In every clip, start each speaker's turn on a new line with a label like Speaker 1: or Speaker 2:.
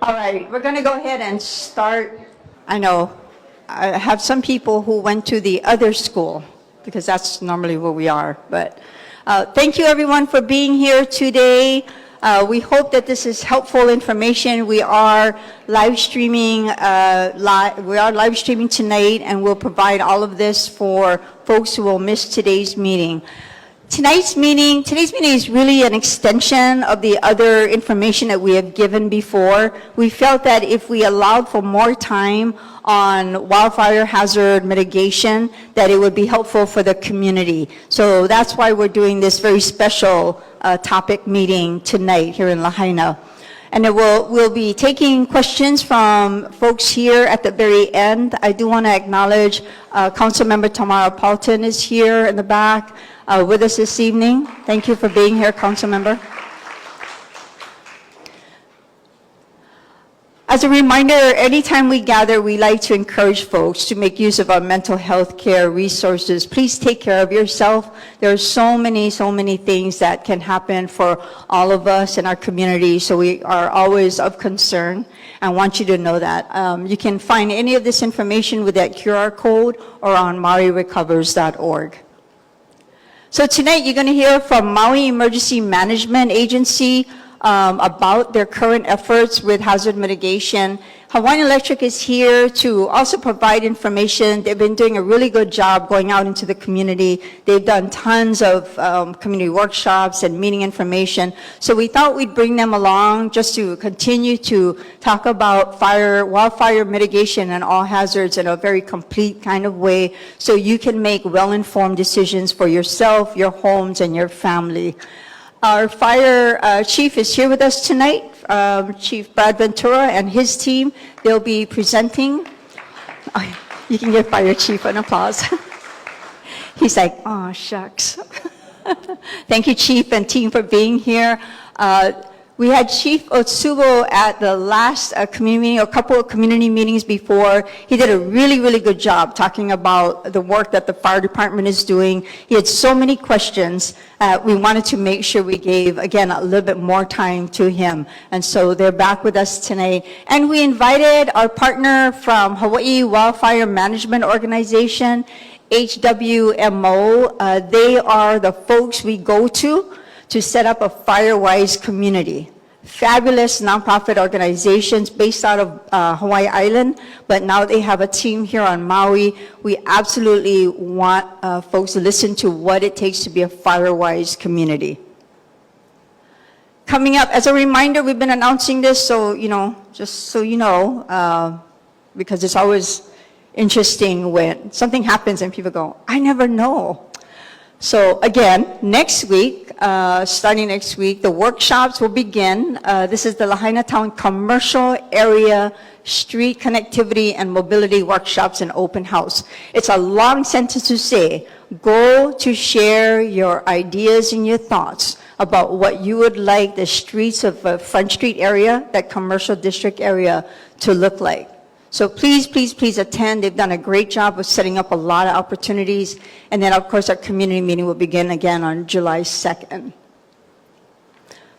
Speaker 1: All right, we're going to go ahead and start. I know I have some people who went to the other school because that's normally where we are. But thank you everyone for being here today. We hope that this is helpful information. We are live streaming. Live streaming tonight, and we'll provide all of this for folks who will miss today's meeting. Today's meeting is really an extension of the other information that we have given before. We felt that if we allowed for more time on wildfire hazard mitigation, that it would be helpful for the community. So that's why we're doing this very special topic meeting tonight here in Lahaina. And we'll be taking questions from folks here at the very end. I do want to acknowledge Councilmember Tamara Paulton is here in the back with us this evening. Thank you for being here, Councilmember. As a reminder, anytime we gather, we like to encourage folks to make use of our mental health care resources. Please take care of yourself. There are so many things that can happen for all of us in our community, so we are always of concern. I want you to know that. You can find any of this information with that QR code or on mauirecovers.org. So tonight you're going to hear from Maui Emergency Management Agency about their current efforts with hazard mitigation. Hawaiian Electric is here to also provide information. They've been doing a really good job going out into the community. They've done tons of community workshops and meeting information. So we thought we'd bring them along just to continue to talk about wildfire mitigation and all hazards in a very complete kind of way, so you can make well-informed decisions for yourself, your homes, and your family. Our fire chief is here with us tonight, Chief Brad Ventura and his team. They'll be presenting. Oh, you can give fire chief an applause. He's like, oh, shucks. Thank you, chief and team, for being here. We had Chief Otsubo at the last community meeting, a couple of community meetings before. He did a really good job talking about the work that the fire department is doing. He had so many questions. We wanted to make sure we gave, again, a little bit more time to him. And so they're back with us tonight. And we invited our partner from Hawaii Wildfire Management Organization, HWMO. They are the folks we go to set up a fire-wise community. Fabulous nonprofit organizations based out of Hawaii Island, but now they have a team here on Maui. We absolutely want folks to listen to what it takes to be a fire-wise community. Coming up, as a reminder, we've been announcing this, so, just so you know, because it's always interesting when something happens and people go, I never know. So again, next week, starting next week, the workshops will begin. This is the Lahaina Town Commercial Area Street Connectivity and Mobility Workshops and Open House. It's a long sentence to say, go to share your ideas and your thoughts about what you would like the streets of Front Street area, that commercial district area, to look like. So please attend. They've done a great job of setting up a lot of opportunities. And then, of course, our community meeting will begin again on July 2nd.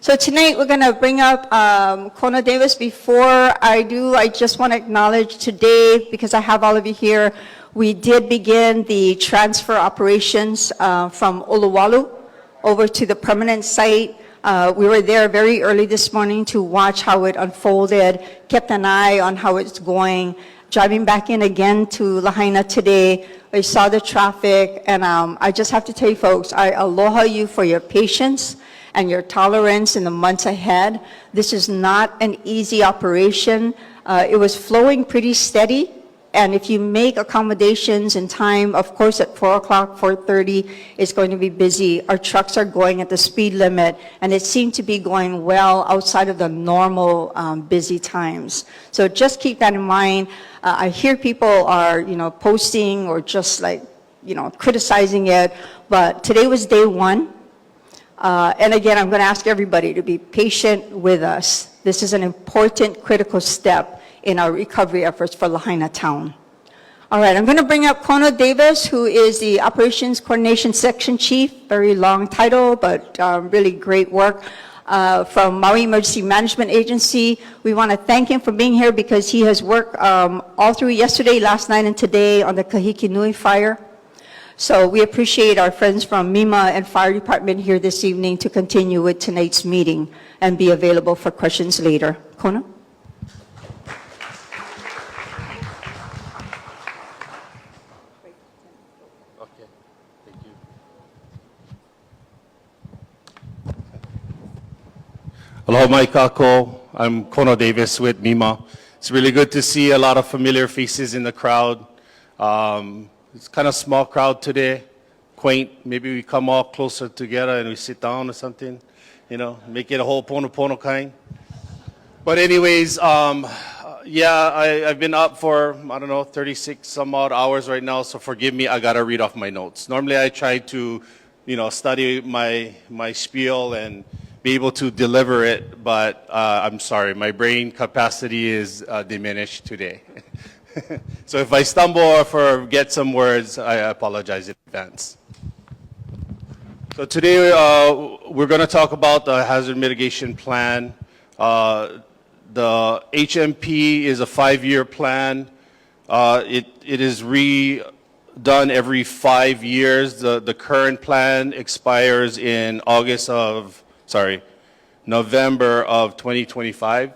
Speaker 1: So tonight, we're going to bring up Kona Davis. Before I do, I just want to acknowledge today, because I have all of you here, we did begin the transfer operations from Oluwalu over to the permanent site. We were there very early this morning to watch how it unfolded, kept an eye on how it's going. Driving back in again to Lahaina today, I saw the traffic, and I just have to tell you folks, I aloha you for your patience and your tolerance in the months ahead. This is not an easy operation. It was flowing pretty steady. And if you make accommodations in time, of course at 4 o'clock, 4:30, it's going to be busy. Our trucks are going at the speed limit, and it seemed to be going well outside of the normal busy times. So just keep that in mind. I hear people are, posting or just like, criticizing it, but today was day one. And again, I'm going to ask everybody to be patient with us. This is an important, critical step in our recovery efforts for Lahaina Town. All right, I'm going to bring up Kona Davis, who is the Operations Coordination Section Chief. Very long title, but really great work. from Maui Emergency Management Agency. We want to thank him for being here because he has worked all through yesterday, last night, and today on the Kahikinui fire. So we appreciate our friends from MEMA and Fire Department here this evening to continue with tonight's meeting and be available for questions later. Kona?
Speaker 2: Okay, thank you. Aloha mai kako. I'm Kono Davis with MEMA. It's really good to see a lot of familiar faces in the crowd. It's kind of small crowd today, quaint. Maybe we come all closer together and we sit down or something, you know, make it a whole pono kind. But anyways, yeah, I've been up for, I don't know, 36 some odd hours right now, so forgive me, I gotta read off my notes. Normally I try to, you know, study my spiel and be able to deliver it, but I'm sorry, my brain capacity is diminished today. So if I stumble or forget some words, I apologize in advance. So today we're going to talk about the hazard mitigation plan. The HMP is a 5-year plan. It is redone every 5 years. The current plan expires in November of 2025.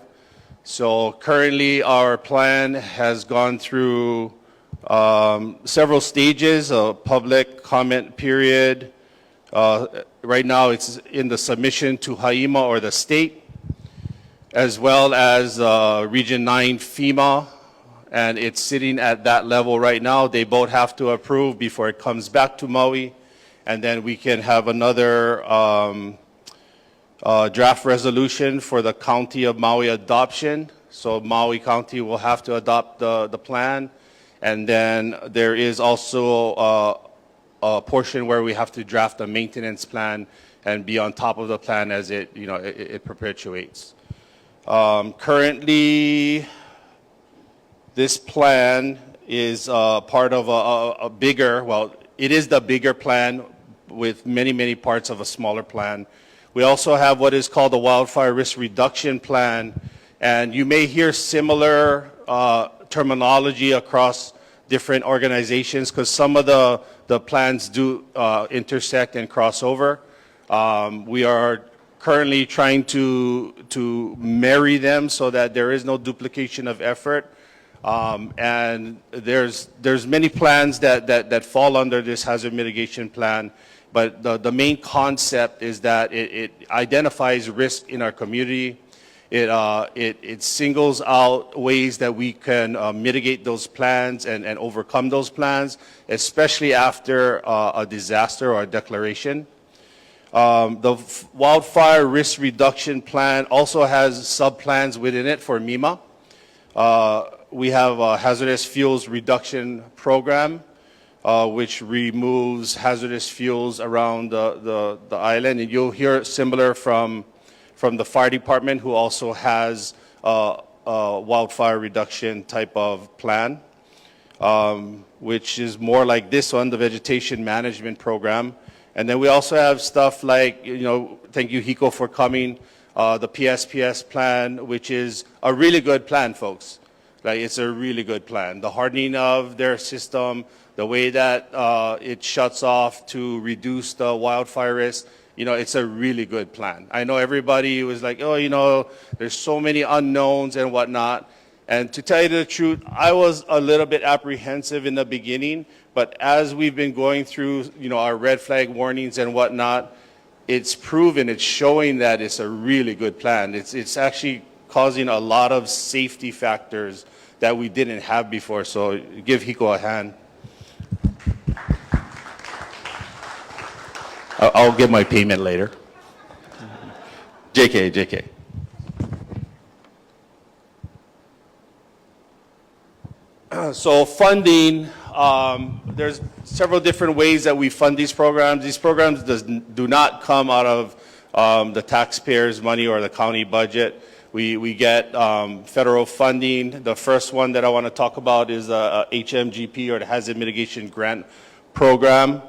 Speaker 2: So currently our plan has gone through several stages, a public comment period. Right now it's in the submission to HAIMA or the state, as well as Region 9 FEMA, and it's sitting at that level right now. They both have to approve before it comes back to Maui, and then we can have another draft resolution for the County of Maui adoption. So Maui County will have to adopt the plan. And then there is also a portion where we have to draft a maintenance plan and be on top of the plan as it, you know, it perpetuates. Currently, this plan is part of a bigger, well, it is the bigger plan with many parts of a smaller plan. We also have what is called the Wildfire Risk Reduction Plan, and you may hear similar terminology across different organizations because some of the plans do intersect and cross over. We are currently trying to marry them so that there is no duplication of effort. And there's many plans that fall under this hazard mitigation plan. But the main concept is that it identifies risk in our community. It singles out ways that we can mitigate those plans and overcome those plans, especially after a disaster or a declaration. The Wildfire Risk Reduction Plan also has sub-plans within it for MEMA. We have a Hazardous Fuels Reduction Program, which removes hazardous fuels around the island. And you'll hear similar from the fire department, who also has a wildfire reduction type of plan, which is more like this one, the vegetation management program. And then we also have stuff like, you know, thank you, Hiko, for coming, the PSPS plan, which is a really good plan, folks. Like, it's a really good plan. The hardening of their system, the way that it shuts off to reduce the wildfire risk, you know, it's a really good plan. I know everybody was like, oh, you know, there's so many unknowns and whatnot. And to tell you the truth, I was a little bit apprehensive in the beginning, but as we've been going through, you know, our red flag warnings and whatnot, it's proven, it's showing that it's a really good plan. It's actually causing a lot of safety factors that we didn't have before. So give Hiko a hand. I'll get my payment later. JK. So funding, there's several different ways that we fund these programs. These programs do not come out of the taxpayers' money or the county budget. We get federal funding. The first one that I want to talk about is HMGP, or the Hazard Mitigation Grant Program.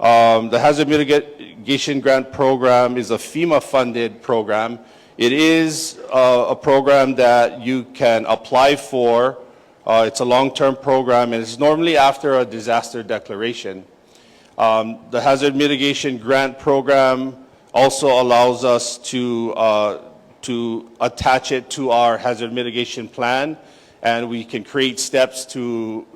Speaker 2: The Hazard Mitigation Grant Program is a FEMA-funded program. It is a program that you can apply for. It's a long-term program, and it's normally after a disaster declaration. The Hazard Mitigation Grant Program also allows us to attach it to our hazard mitigation plan, and we can create steps to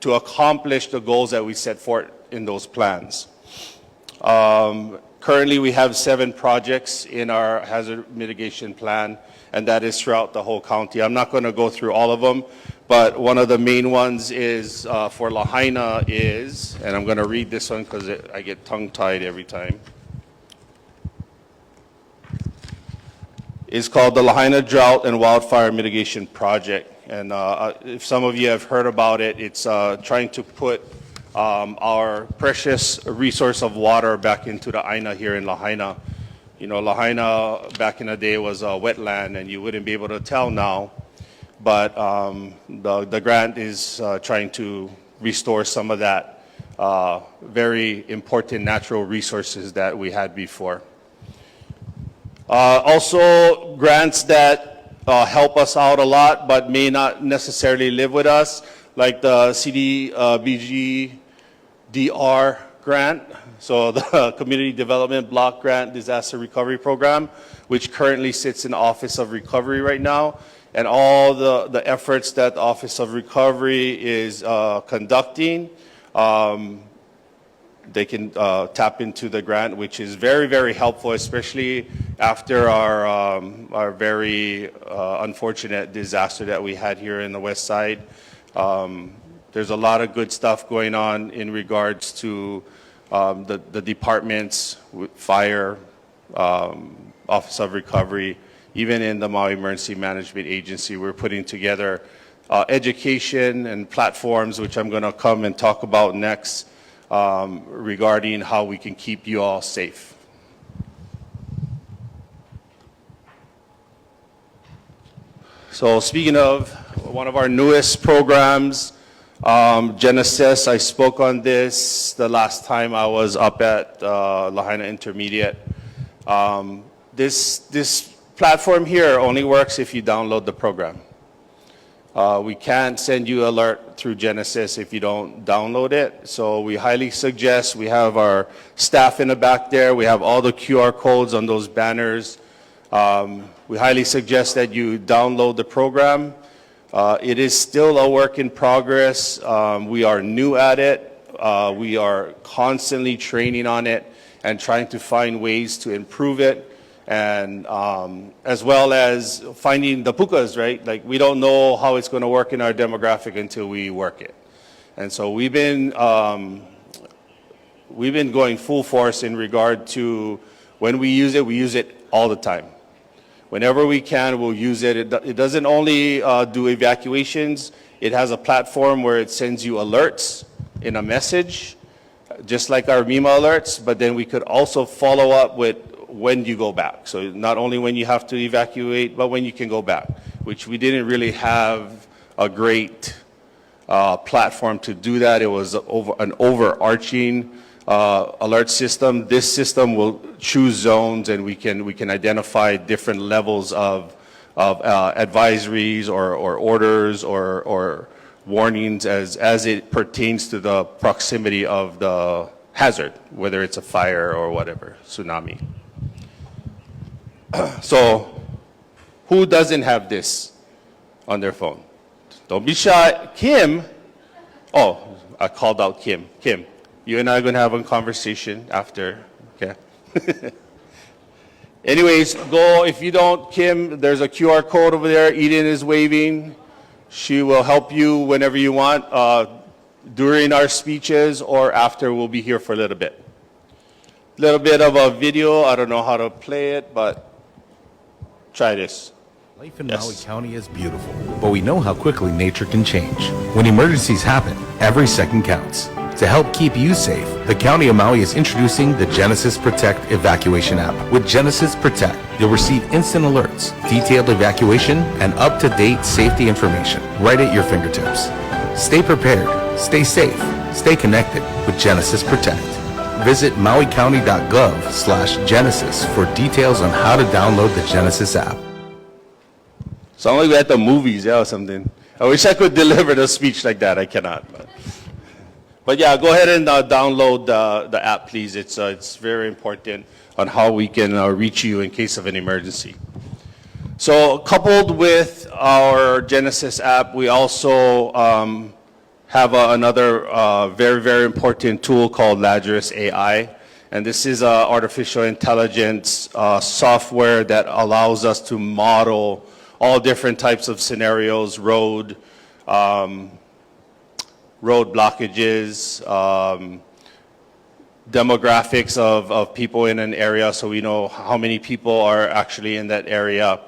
Speaker 2: accomplish the goals that we set forth in those plans. Currently, we have 7 projects in our hazard mitigation plan, and that is throughout the whole county. I'm not going to go through all of them, but one of the main ones is for Lahaina is, and I'm going to read this one because I get tongue-tied every time. It's called the Lahaina Drought and Wildfire Mitigation Project. And if some of you have heard about it, it's trying to put our precious resource of water back into the Aina here in Lahaina. You know, Lahaina back in the day was a wetland, and you wouldn't be able to tell now. But the grant is trying to restore some of that very important natural resources that we had before. Also, grants that help us out a lot but may not necessarily live with us, like the CDBG-DR grant, so the Community Development Block Grant Disaster Recovery Program, which currently sits in the Office of Recovery right now. And all the efforts that the Office of Recovery is conducting, they can tap into the grant, which is very, very helpful, especially after our very unfortunate disaster that we had here in the West Side. There's a lot of good stuff going on in regards to the departments, fire, Office of Recovery, even in the Maui Emergency Management Agency. We're putting together education and platforms, which I'm going to come and talk about next, regarding how we can keep you all safe. So speaking of one of our newest programs, Genesis, I spoke on this the last time I was up at Lahaina Intermediate. This platform here only works if you download the program. We can't send you alert through Genesis if you don't download it. So we highly suggest, we have our staff in the back there. We have all the QR codes on those banners. We highly suggest that you download the program. It is still a work in progress. We are new at it. We are constantly training on it and trying to find ways to improve it. And as well as finding the pukas, right? Like, we don't know how it's going to work in our demographic until we work it. And so we've been going full force in regard to when we use it all the time. Whenever we can, we'll use it. It doesn't only do evacuations. It has a platform where it sends you alerts in a message, just like our MEMA alerts, but then we could also follow up with when you go back. So not only when you have to evacuate, but when you can go back, which we didn't really have a great platform to do that. It was an overarching alert system. This system will choose zones, and we can identify different levels of advisories or orders or warnings as it pertains to the proximity of the hazard, whether it's a fire or whatever, tsunami. So who doesn't have this on their phone? Don't be shy. Kim, oh, I called out Kim. Kim, you and I are going to have a conversation after, okay? Anyways, go, if you don't, Kim, there's a QR code over there. Eden is waving. She will help you whenever you want, during our speeches or after. We'll be here for a little bit. Little bit of a video. I don't know how to play it, but try this.
Speaker 3: Life in Maui County is beautiful, but we know how quickly nature can change. When emergencies happen, every second counts. To help keep you safe, the County of Maui is introducing the Genesis Protect evacuation app. With Genesis Protect, you'll receive instant alerts, detailed evacuation, and up-to-date safety information right at your fingertips. Stay prepared, stay safe, Stay connected with Genesis Protect. Visit mauicounty.gov/Genesis for details on how to download the Genesis app.
Speaker 2: Sound like we're at the movies, yeah, or something. I wish I could deliver the speech like that. I cannot. But yeah, go ahead and download the app, please. It's very important on how we can reach you in case of an emergency. So coupled with our Genesis app, we also have another very, very important tool called Lazarus AI. And this is artificial intelligence software that allows us to model all different types of scenarios, road blockages, demographics of people in an area, so we know how many people are actually in that area.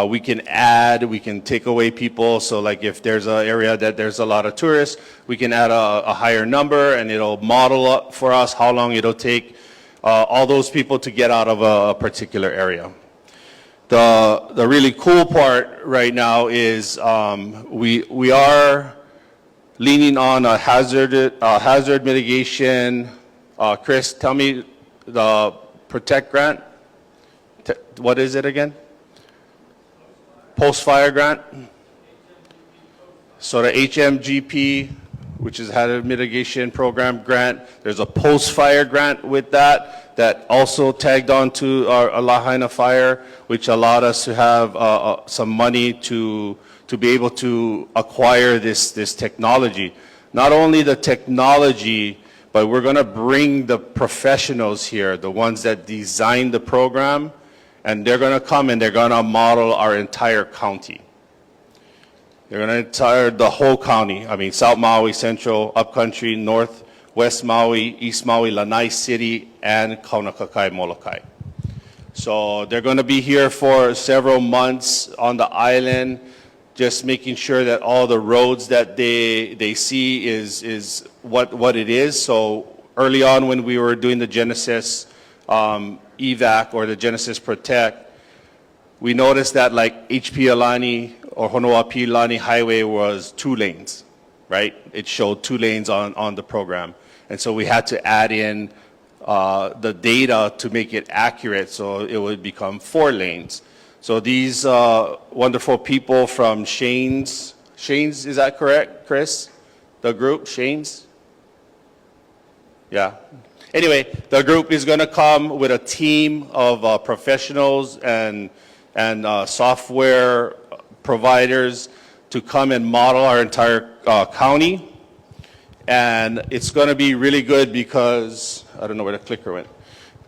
Speaker 2: We can add, we can take away people, so like if there's an area that there's a lot of tourists, we can add a higher number and it'll model up for us how long it'll take all those people to get out of a particular area. The really cool part right now is we are leaning on a hazard mitigation. Chris, tell me the Protect grant. What is it again? Post-fire grant. So the HMGP, which is Hazard Mitigation Program grant, there's a post-fire grant with that also tagged on to our Lahaina fire, which allowed us to have some money to be able to acquire this technology. Not only the technology, but we're going to bring the professionals here, the ones that designed the program, and they're going to come and they're going to model our entire county. They're going to entire the whole county. I mean, South Maui, Central, Upcountry, North, West Maui, East Maui, Lanai City, and Kaunakakai, Molokai. So they're going to be here for several months on the island, just making sure that all the roads that they see is what it is. So early on when we were doing the Genesis evac or the Genesis Protect, we noticed that like HP Alani or Honoapi Lani Highway was 2 lanes, right? It showed 2 lanes on the program. And so we had to add in the data to make it accurate so it would become 4 lanes. So these wonderful people from Shane's, is that correct, Chris? The group, Shane's? Yeah. Anyway, the group is going to come with a team of professionals and software providers to come and model our entire county. And it's going to be really good because, I don't know where the clicker went,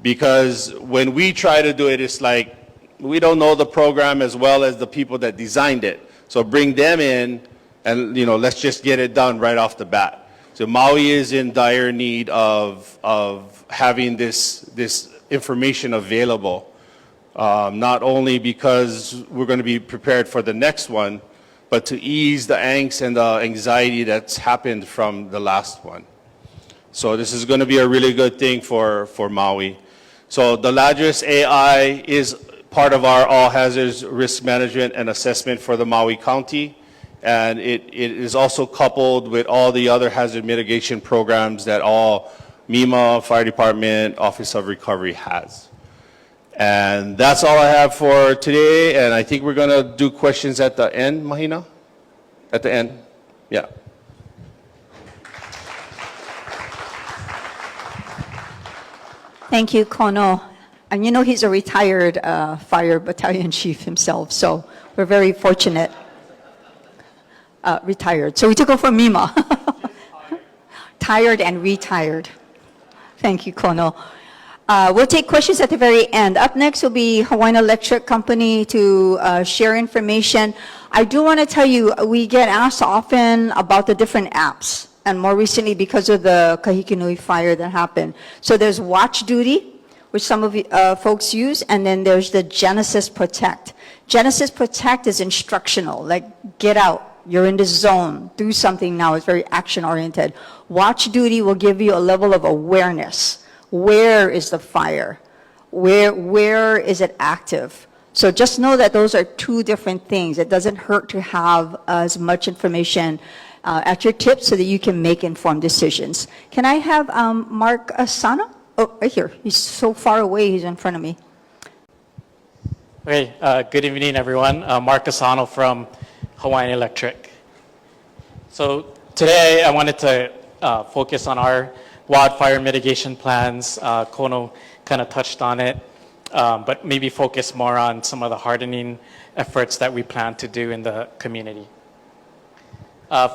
Speaker 2: because when we try to do it, it's like, we don't know the program as well as the people that designed it. So bring them in and, let's just get it done right off the bat. So Maui is in dire need of having this information available, not only because we're going to be prepared for the next one, but to ease the angst and the anxiety that's happened from the last one. So this is going to be a really good thing for Maui. So the Lazarus AI is part of our all hazards risk management and assessment for the Maui County. And it is also coupled with all the other hazard mitigation programs that all MEMA, Fire Department, Office of Recovery has. And that's all I have for today. And I think we're going to do questions at the end, Mahina? At the end? Yeah.
Speaker 1: Thank you, Kono. And he's a retired fire battalion chief himself, so we're very fortunate. Retired. So we took over from MEMA. Tired and retired. Thank you, Kono. We'll take questions at the very end. Up next will be Hawaiian Electric Company to share information. I do want to tell you, we get asked often about the different apps, and more recently because of the Kahikinui fire that happened. So there's Watch Duty, which some of you folks use, and then there's the Genesis Protect. Genesis Protect is instructional, like get out, you're in the zone, do something now. It's very action-oriented. Watch Duty will give you a level of awareness. Where is the fire? Where is it active? So just know that those are 2 different things. It doesn't hurt to have as much information at your tips so that you can make informed decisions. Can I have Mark Asano? Oh, right here. He's so far away, he's in front of me.
Speaker 4: Okay, good evening, everyone. Mark Asano from Hawaiian Electric. So today I wanted to focus on our wildfire mitigation plans. Kono kind of touched on it, but maybe focus more on some of the hardening efforts that we plan to do in the community.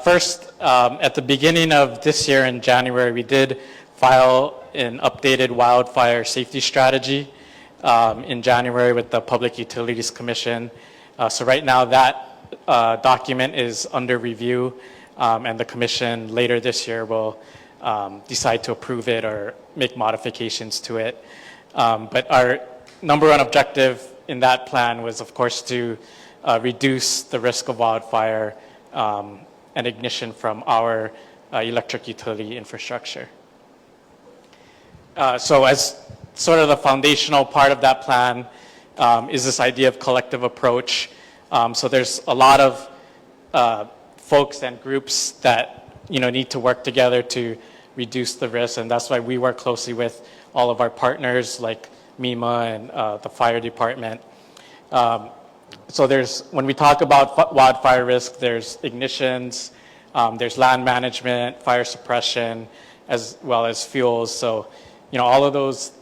Speaker 4: First, at the beginning of this year in January, we did file an updated wildfire safety strategy in January with the Public Utilities Commission. So right now that document is under review, and the commission later this year will decide to approve it or make modifications to it. But our number one objective in that plan was, of course, to reduce the risk of wildfire and ignition from our electric utility infrastructure. So as sort of the foundational part of that plan is this idea of collective approach. So there's a lot of folks and groups that need to work together to reduce the risk, and that's why we work closely with all of our partners like MEMA and the fire department. So when we talk about wildfire risk, there's ignitions, there's land management, fire suppression, as well as fuels. So all of those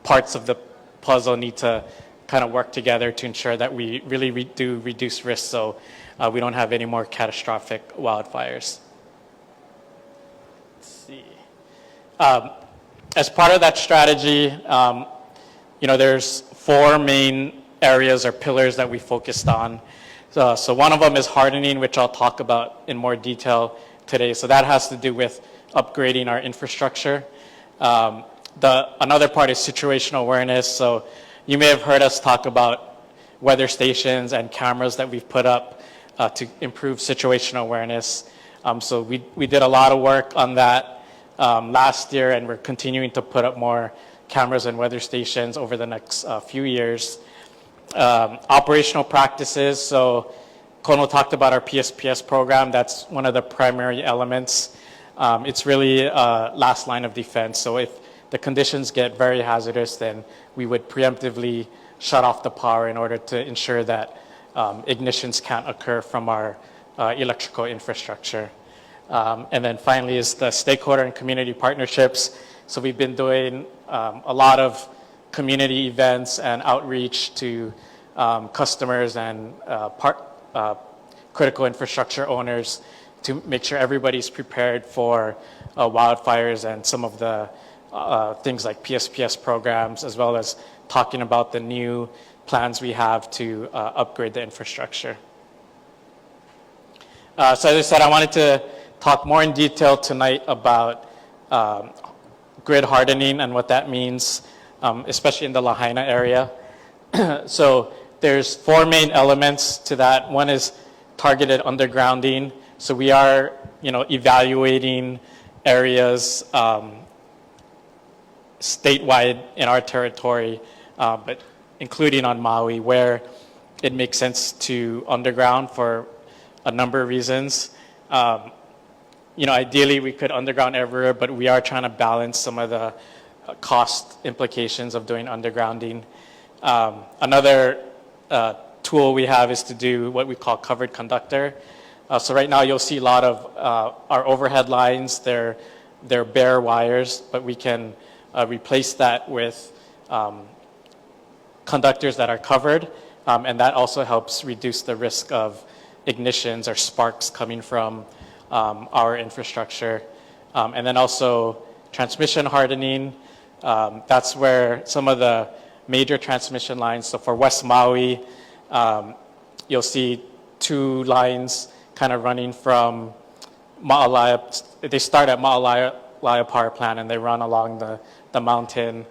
Speaker 4: parts of the puzzle need to kind of work together to ensure that we really do reduce risk so we don't have any more catastrophic wildfires. Let's see. As part of that strategy, there's 4 main areas or pillars that we focused on. So one of them is hardening, which I'll talk about in more detail today. So that has to do with upgrading our infrastructure. Another part is situational awareness. So you may have heard us talk about weather stations and cameras that we've put up to improve situational awareness. So we did a lot of work on that last year, and we're continuing to put up more cameras and weather stations over the next few years. Operational practices. So Kono talked about our PSPS program. That's one of the primary elements. It's really last line of defense. So if the conditions get very hazardous, then we would preemptively shut off the power in order to ensure that ignitions can't occur from our electrical infrastructure. And then finally is the stakeholder and community partnerships. So we've been doing a lot of community events and outreach to customers and critical infrastructure owners to make sure everybody's prepared for wildfires and some of the things like PSPS programs, as well as talking about the new plans we have to upgrade the infrastructure. So as I said, I wanted to talk more in detail tonight about grid hardening and what that means, especially in the Lahaina area. So there's 4 main elements to that. One is targeted undergrounding. So we are, evaluating areas statewide in our territory, but including on Maui, where it makes sense to underground for a number of reasons. Ideally we could underground everywhere, but we are trying to balance some of the cost implications of doing undergrounding. Another tool we have is to do what we call covered conductor. So right now you'll see a lot of our overhead lines, they're bare wires, but we can replace that with conductors that are covered, and that also helps reduce the risk of ignitions or sparks coming from our infrastructure. And then also transmission hardening. That's where some of the major transmission lines, so for West Maui, you'll see 2 lines kind of running from Ma'alaya. They start at Ma'alaya Power Plant and they run along the mountain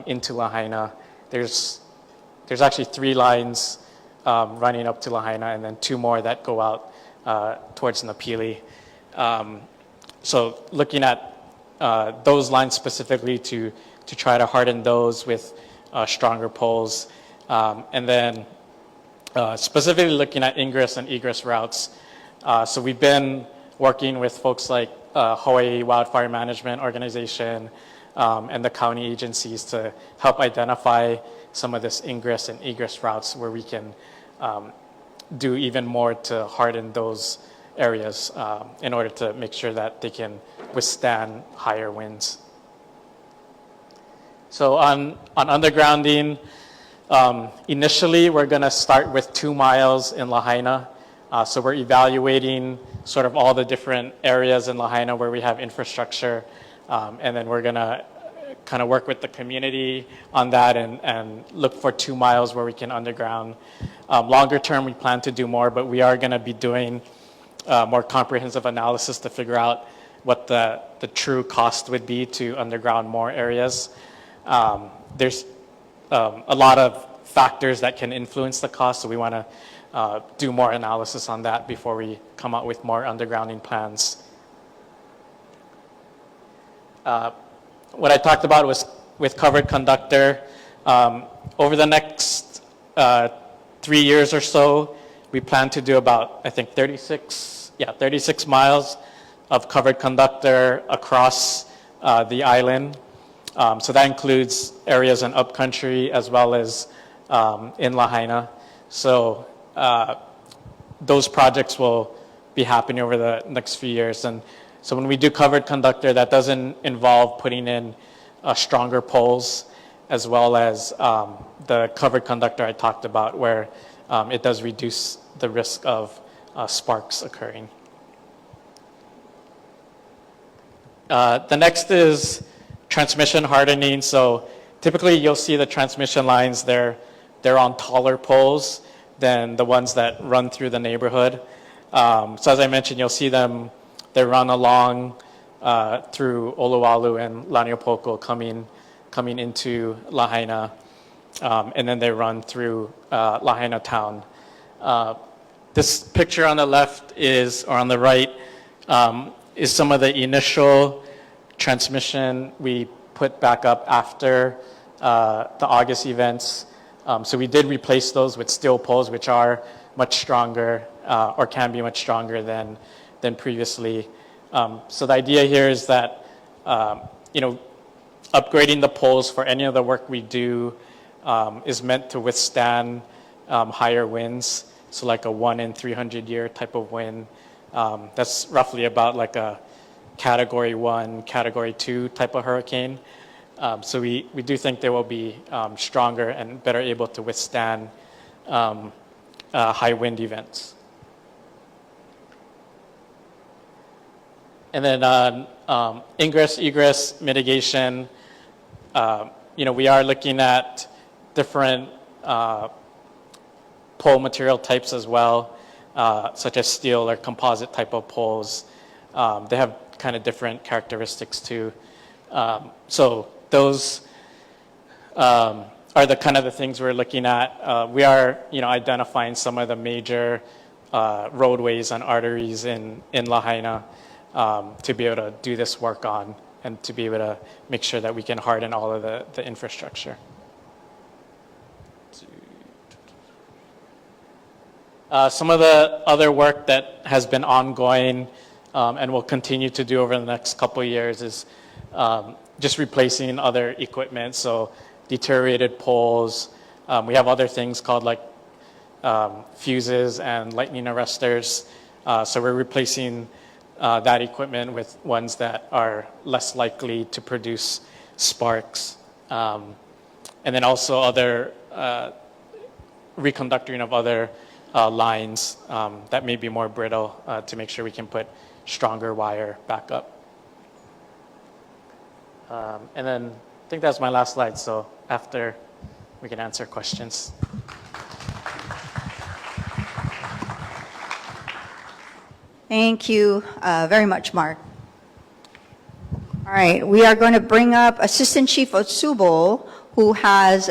Speaker 4: into Lahaina. There's actually 3 lines running up to Lahaina, and then 2 more that go out towards Napili. So looking at those lines specifically to try to harden those with stronger poles. And then specifically looking at ingress and egress routes. So we've been working with folks like Hawaii Wildfire Management Organization and the county agencies to help identify some of this ingress and egress routes where we can do even more to harden those areas in order to make sure that they can withstand higher winds. So on undergrounding, initially we're going to start with 2 miles in Lahaina. So we're evaluating sort of all the different areas in Lahaina where we have infrastructure, and then we're going to kind of work with the community on that and look for 2 miles where we can underground. Longer term, we plan to do more, but we are going to be doing more comprehensive analysis to figure out what the true cost would be to underground more areas. There's a lot of factors that can influence the cost, so we want to do more analysis on that before we come out with more undergrounding plans. What I talked about was with covered conductor. Over the next 3 years or so, we plan to do about, I think, 36 miles of covered conductor across the island. So that includes areas in upcountry as well as in Lahaina. So those projects will be happening over the next few years. And so when we do covered conductor, that doesn't involve putting in stronger poles, as well as the covered conductor I talked about, where it does reduce the risk of sparks occurring. The next is transmission hardening. So typically you'll see the transmission lines, they're on taller poles than the ones that run through the neighborhood. So as I mentioned, you'll see them, they run along through Oluwalu and Laniopoko coming into Lahaina, and then they run through Lahaina town. This picture on the left or on the right, is some of the initial transmission we put back up after the August events. So we did replace those with steel poles, which are much stronger or can be much stronger than previously. So the idea here is that upgrading the poles for any of the work we do is meant to withstand higher winds. So like a 1 in 300 year type of wind. That's roughly about like a Category 1, Category 2 type of hurricane. So we do think they will be stronger and better able to withstand high wind events. And then ingress, egress, mitigation. We are looking at different pole material types as well, such as steel or composite type of poles. They have kind of different characteristics too. So those are the kind of the things we're looking at. We are, identifying some of the major roadways and arteries in Lahaina to be able to do this work on and to be able to make sure that we can harden all of the infrastructure. Some of the other work that has been ongoing and will continue to do over the next couple of years is just replacing other equipment, so deteriorated poles. We have other things called like fuses and lightning arresters. So we're replacing that equipment with ones that are less likely to produce sparks. And then also other reconductoring of other lines that may be more brittle to make sure we can put stronger wire back up. And then I think that's my last slide, so after we can answer questions.
Speaker 1: Thank you very much, Mark. All right, we are going to bring up Assistant Chief Otsubo, who has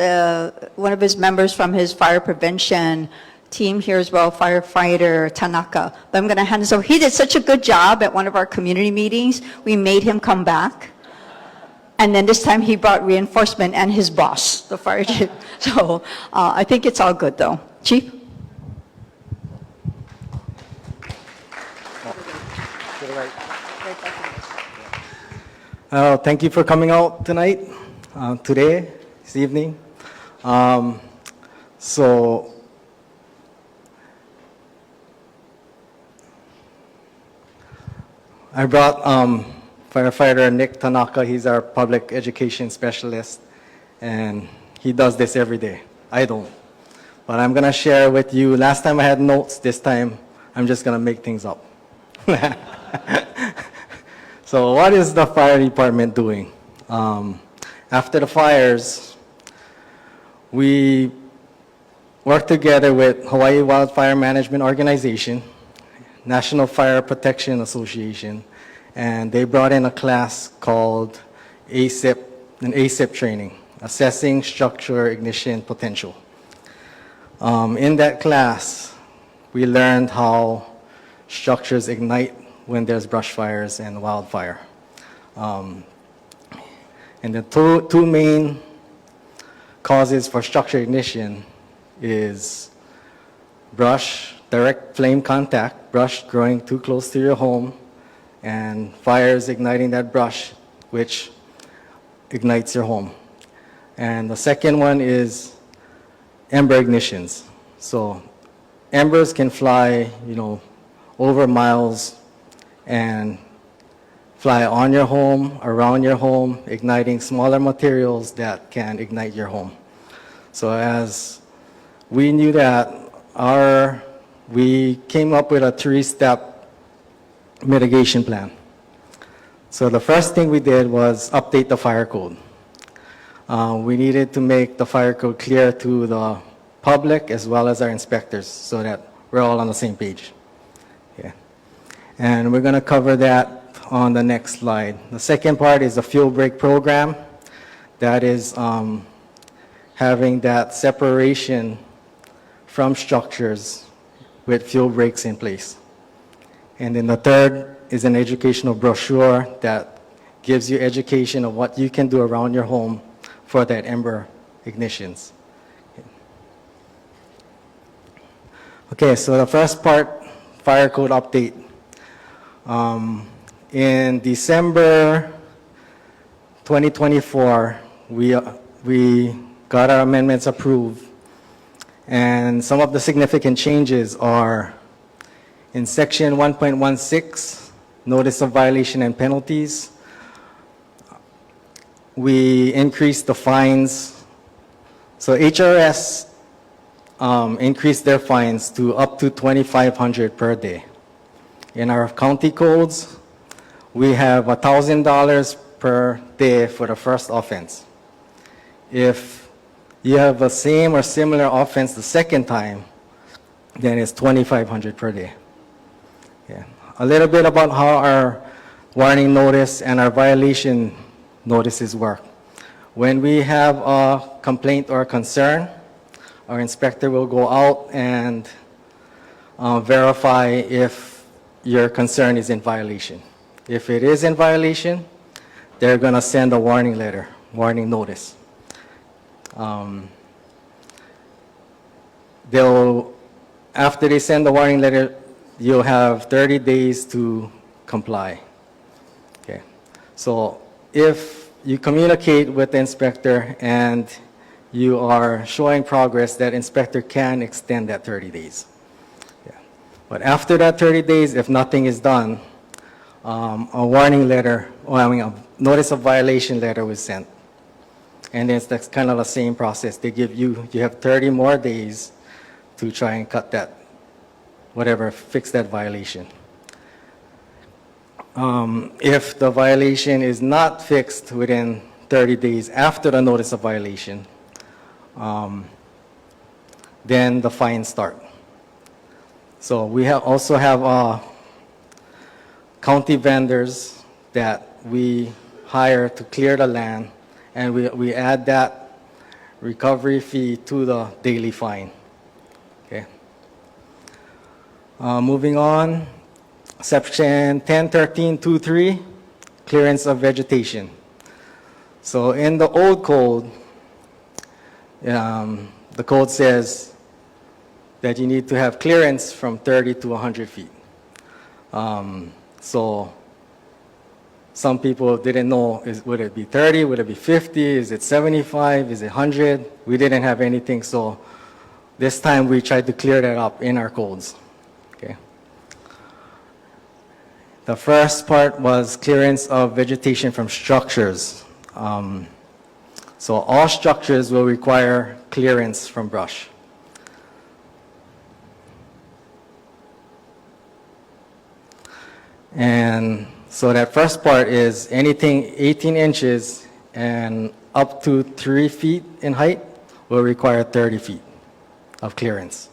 Speaker 1: one of his members from his fire prevention team here as well, firefighter Tanaka. But I'm going to hand this over. He did such a good job at one of our community meetings. We made him come back. And then this time he brought reinforcement and his boss, the fire chief. So I think it's all good though. Chief?
Speaker 5: to the right.
Speaker 1: Very popular.
Speaker 5: Thank you for coming out tonight, today, this evening. So, I brought firefighter Nick Tanaka. He's our public education specialist, and he does this every day. I don't. But I'm going to share with you. Last time I had notes. This time, I'm just going to make things up. So what is the fire department doing? After the fires, we worked together with Hawaii Wildfire Management Organization, National Fire Protection Association, and they brought in a class called ASIP, an ASIP training, Assessing Structure Ignition Potential. In that class, we learned how structures ignite when there's brush fires and wildfire. And the two main causes for structure ignition is brush, direct flame contact, brush growing too close to your home, and fires igniting that brush, which ignites your home. And the second one is ember ignitions. So embers can fly, over miles and fly on your home, around your home, igniting smaller materials that can ignite your home. So as we knew that, we came up with a 3-step mitigation plan. So the first thing we did was update the fire code. We needed to make the fire code clear to the public as well as our inspectors so that we're all on the same page. Yeah. And we're going to cover that on the next slide. The second part is the fuel break program. That is having that separation from structures with fuel breaks in place. And then the third is an educational brochure that gives you education of what you can do around your home for that ember ignitions. Okay, so the first part, fire code update. In December 2024, we got our amendments approved, and some of the significant changes are in section 1.16, notice of violation and penalties. We increased the fines. So HRS increased their fines to up to $2,500 per day. In our county codes, we have $1,000 per day for the first offense. If you have the same or similar offense the second time, then it's $2,500 per day. Yeah. A little bit about how our warning notice and our violation notices work. When we have a complaint or a concern, our inspector will go out and verify if your concern is in violation. If it is in violation, they're going to send a warning letter, warning notice. After they send the warning letter, you'll have 30 days to comply. Okay. So if you communicate with the inspector and you are showing progress, that inspector can extend that 30 days. Yeah. But after that 30 days, if nothing is done, a warning letter, a notice of violation letter was sent. And then that's kind of the same process. They give you have 30 more days to try and cut that, fix that violation. If the violation is not fixed within 30 days after the notice of violation, then the fines start. So we also have county vendors that we hire to clear the land, and we add that recovery fee to the daily fine. Okay. Moving on, section 1013.23, clearance of vegetation. So in the old code, the code says that you need to have clearance from 30 to 100 feet. So some people didn't know, would it be 30, would it be 50, is it 75, is it 100? We didn't have anything, so this time we tried to clear that up in our codes. Okay. The first part was clearance of vegetation from structures. So all structures will require clearance from brush. And so that first part is anything 18 inches and up to 3 feet in height will require 30 feet of clearance.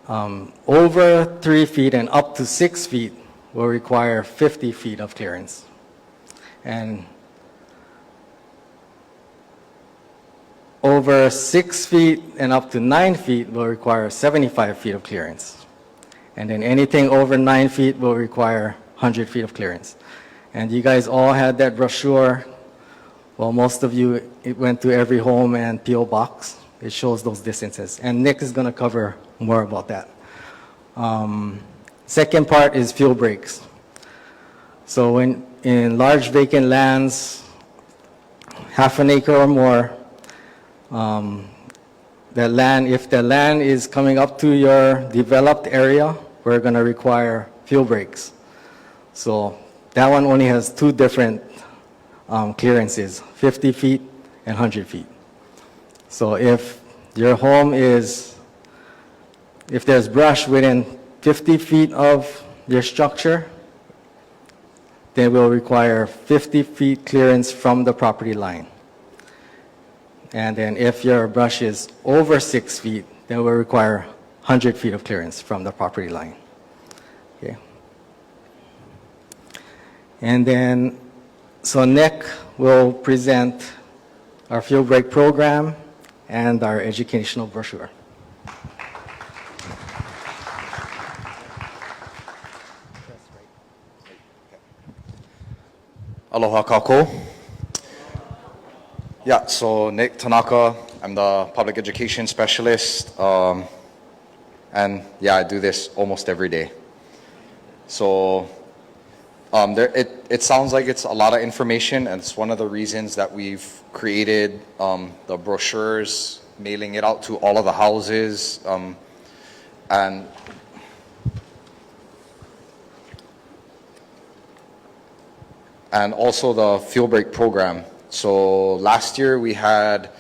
Speaker 5: Over 3 feet and up to 6 feet will require 50 feet of clearance. And over 6 feet and up to 9 feet will require 75 feet of clearance. And then anything over 9 feet will require 100 feet of clearance. And you guys all had that brochure. Well, most of you, it went to every home and PO box. It shows those distances. And Nick is going to cover more about that. Second part is fuel breaks. So when in large vacant lands, half an acre or more, if the land is coming up to your developed area, we're going to require fuel breaks. So that one only has two different clearances, 50 feet and 100 feet. So if your home is, if there's brush within 50 feet of your structure, they will require 50 feet clearance from the property line. And then if your brush is over 6 feet, then will require 100 feet of clearance from the property line. Okay. And then, so Nick will present our fuel break program and our educational brochure.
Speaker 6: Aloha kako. Yeah, so Nick Tanaka, I'm the public education specialist, and yeah, I do this almost every day. So it sounds like it's a lot of information, and it's one of the reasons that we've created the brochures, mailing it out to all of the houses, and also the fuel break program. So last year we had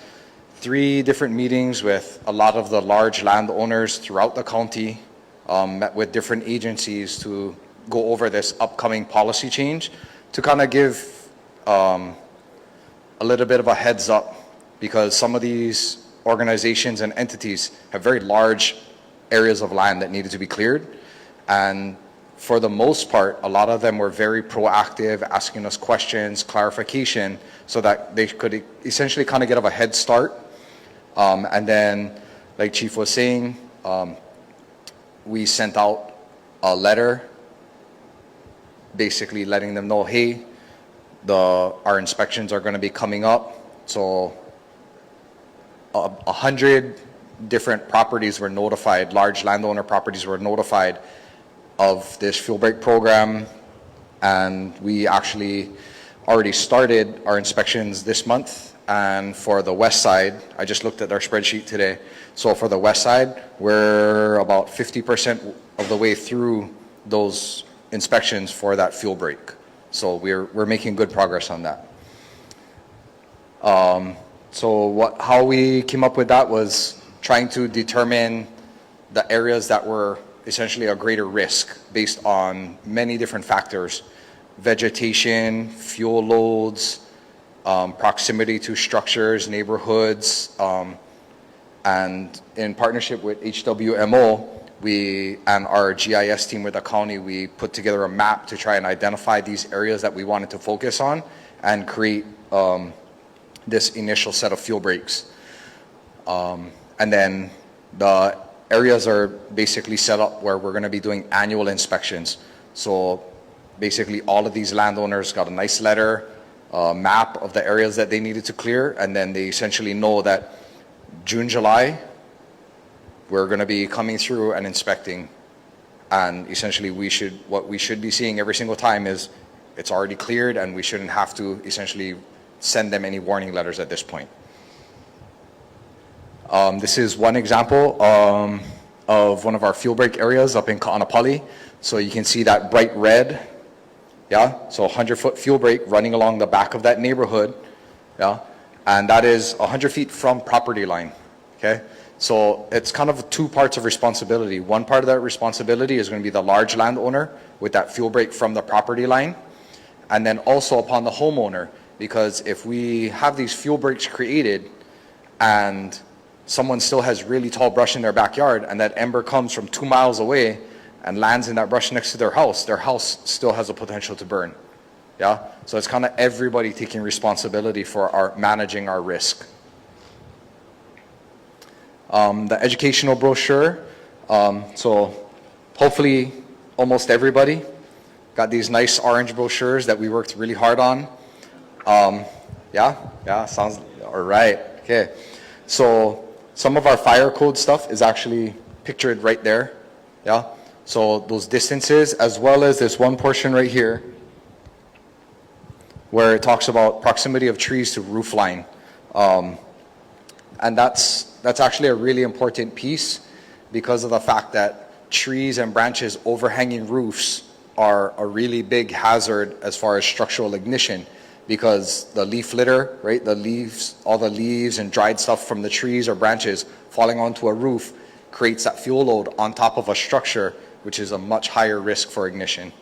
Speaker 6: 3 different meetings with a lot of the large landowners throughout the county, met with different agencies to go over this upcoming policy change to kind of give a little bit of a heads up, because some of these organizations and entities have very large areas of land that needed to be cleared, and for the most part, a lot of them were very proactive, asking us questions, clarification, so that they could essentially kind of get a head start. And then, like Chief was saying, we sent out a letter basically letting them know, hey, our inspections are going to be coming up. So 100 different properties were notified, large landowner properties were notified of this fuel break program, and we actually already started our inspections this month. And for the west side, I just looked at our spreadsheet today, so for the west side we're about 50% of the way through those inspections for that fuel break, so we're making good progress on that. So how we came up with that was trying to determine the areas that were essentially a greater risk based on many different factors: vegetation, fuel loads, proximity to structures, neighborhoods, and in partnership with HWMO, and our GIS team with the county, we put together a map to try and identify these areas that we wanted to focus on and create this initial set of fuel breaks. And then the areas are basically set up where we're going to be doing annual inspections. So basically all of these landowners got a nice letter, map of the areas that they needed to clear, and then they essentially know that June, July, we're going to be coming through and inspecting And essentially what we should be seeing every single time is it's already cleared and we shouldn't have to essentially send them any warning letters at this point. This is one example of one of our fuel break areas up in Ka'anapali. So you can see that bright red, yeah? So 100-foot fuel break running along the back of that neighborhood, yeah? And that is 100 feet from property line, okay? So it's kind of two parts of responsibility. One part of that responsibility is going to be the large landowner with that fuel break from the property line, and then also upon the homeowner, because if we have these fuel breaks created and someone still has really tall brush in their backyard and that ember comes from 2 miles away and lands in that brush next to their house still has a potential to burn. Yeah? So it's kind of everybody taking responsibility for managing our risk. The educational brochure, so hopefully almost everybody got these nice orange brochures that we worked really hard on. Yeah, sounds all right. Okay, so some of our fire code stuff is actually pictured right there. Yeah, so those distances, as well as this one portion right here where it talks about proximity of trees to roof line. And that's actually a really important piece because of the fact that trees and branches overhanging roofs are a really big hazard as far as structural ignition, because the leaf litter, right, the leaves, all the leaves and dried stuff from the trees or branches falling onto a roof creates that fuel load on top of a structure, which is a much higher risk for ignition.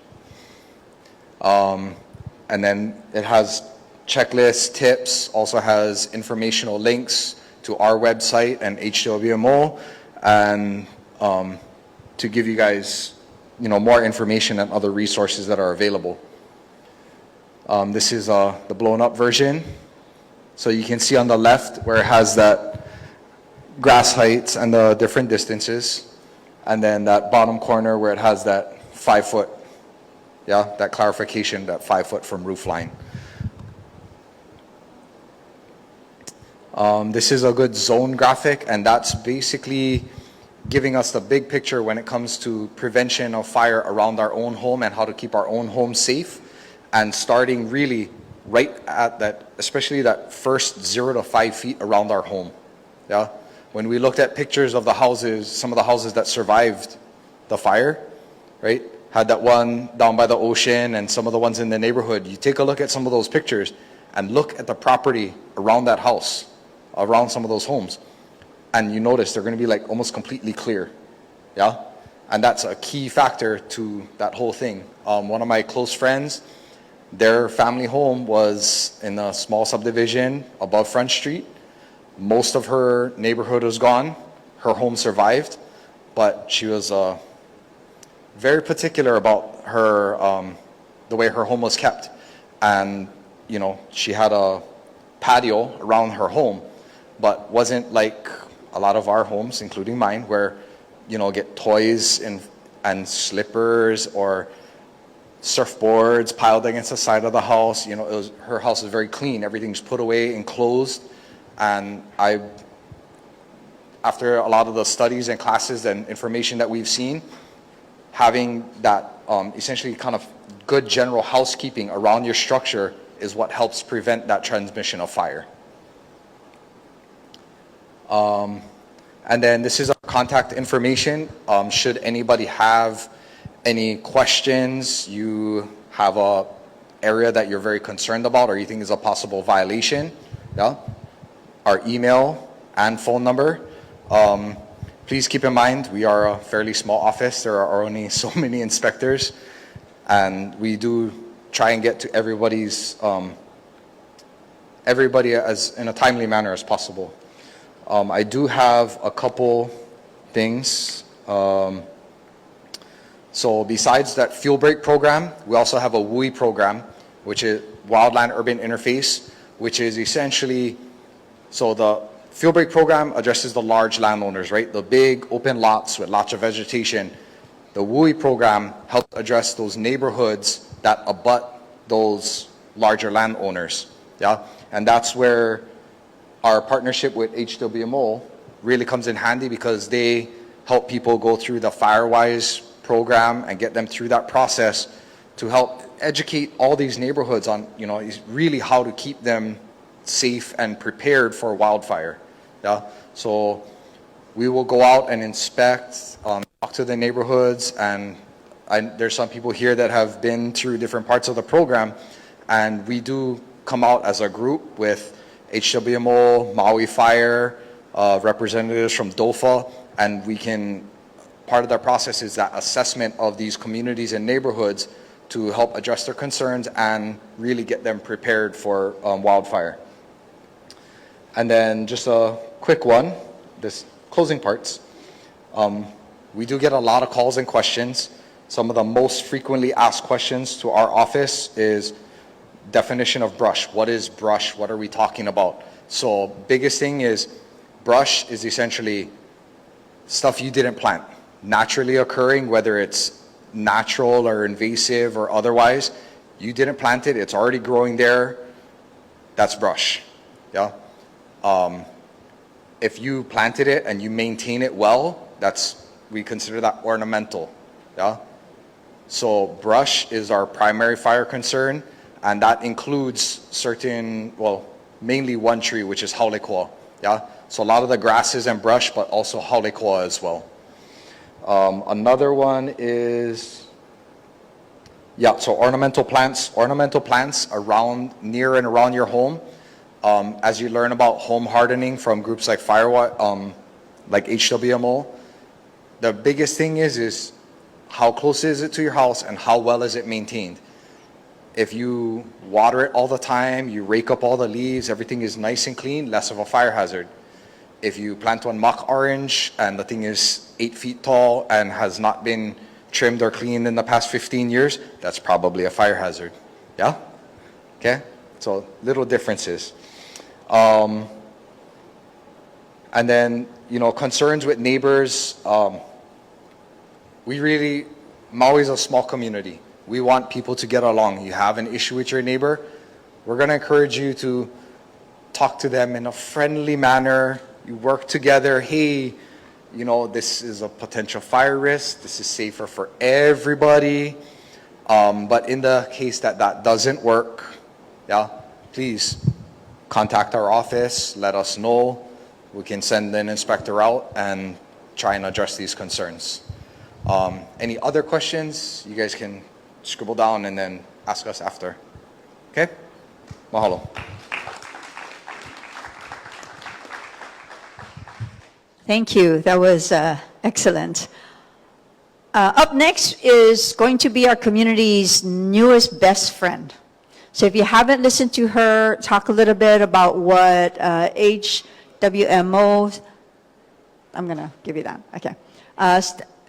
Speaker 6: And then it has checklists, tips, also has informational links to our website and HWMO, and to give you guys, more information and other resources that are available. This is the blown up version. So you can see on the left where it has that grass heights and the different distances, and then that bottom corner where it has that 5 foot, yeah, that clarification, that 5 foot from roof line. This is a good zone graphic, and that's basically giving us the big picture when it comes to prevention of fire around our own home and how to keep our own home safe, and starting really right at that, especially that first 0 to 5 feet around our home. Yeah, when we looked at pictures of the houses, some of the houses that survived the fire, right, had that one down by the ocean and some of the ones in the neighborhood. You take a look at some of those pictures and look at the property around that house, around some of those homes, and you notice they're going to be like almost completely clear. Yeah, and that's a key factor to that whole thing. One of my close friends, their family home was in a small subdivision above Front Street. Most of her neighborhood was gone. Her home survived, but she was very particular about her the way her home was kept. And she had a patio around her home, but wasn't like a lot of our homes, including mine, where get toys and slippers or surfboards piled against the side of the house. Her house is very clean. Everything's put away, enclosed. And after a lot of the studies and classes and information that we've seen, having that essentially kind of good general housekeeping around your structure is what helps prevent that transmission of fire. And then this is our contact information. Should anybody have any questions, you have a area that you're very concerned about or you think is a possible violation, yeah, our email and phone number. Please keep in mind, we are a fairly small office. There are only so many inspectors, and we do try and get to everybody as in a timely manner as possible. I do have a couple things. So besides that fuel break program, we also have a WUI program, which is Wildland Urban Interface, which is essentially, so the fuel break program addresses the large landowners, right? The big open lots with lots of vegetation. The WUI program helps address those neighborhoods that abut those larger landowners, yeah? And that's where our partnership with HWMO really comes in handy, because they help people go through the FireWise program and get them through that process to help educate all these neighborhoods on, is really how to keep them safe and prepared for wildfire. Yeah. So we will go out and inspect, talk to the neighborhoods, and there's some people here that have been through different parts of the program, and we do come out as a group with HWMO, Maui Fire, representatives from DOFA, and part of the process is that assessment of these communities and neighborhoods to help address their concerns and really get them prepared for wildfire. And then just a quick one, this closing parts. We do get a lot of calls and questions. Some of the most frequently asked questions to our office is definition of brush. What is brush? What are we talking about? So biggest thing is brush is essentially stuff you didn't plant, naturally occurring, whether it's natural or invasive or otherwise. You didn't plant it, it's already growing there. That's brush. Yeah. If you planted it and you maintain it well, we consider that ornamental. Yeah. So brush is our primary fire concern, and that includes mainly one tree, which is haulekoa. Yeah. So a lot of the grasses and brush, but also haulekoa as well. Another one is, so ornamental plants near and around your home. As you learn about home hardening from groups like like HWMO, the biggest thing is how close is it to your house and how well is it maintained. If you water it all the time, you rake up all the leaves, everything is nice and clean, less of a fire hazard. If you plant one mock orange and the thing is 8 feet tall and has not been trimmed or cleaned in the past 15 years, that's probably a fire hazard. Yeah? Okay? So little differences. And then, concerns with neighbors. Maui's a small community. We want people to get along. You have an issue with your neighbor, we're going to encourage you to talk to them in a friendly manner. You work together. Hey, this is a potential fire risk. This is safer for everybody. But in the case that doesn't work, please contact our office. Let us know. We can send an inspector out and try and address these concerns. Any other questions? You guys can scribble down and then ask us after. Okay? Mahalo.
Speaker 1: Thank you. That was excellent. Up next is going to be our community's newest best friend. So if you haven't listened to her talk a little bit about what HWMO, I'm going to give you that, okay,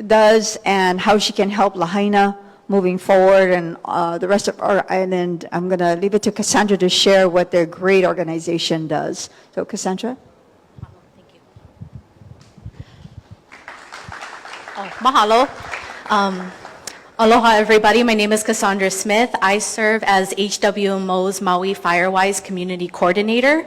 Speaker 1: does and how she can help Lahaina moving forward and the rest of our island, I'm going to leave it to Cassandra to share what their great organization does. So Cassandra?
Speaker 7: Mahalo. Aloha, everybody. My name is Cassandra Smith. I serve as HWMO's Maui Firewise Community Coordinator.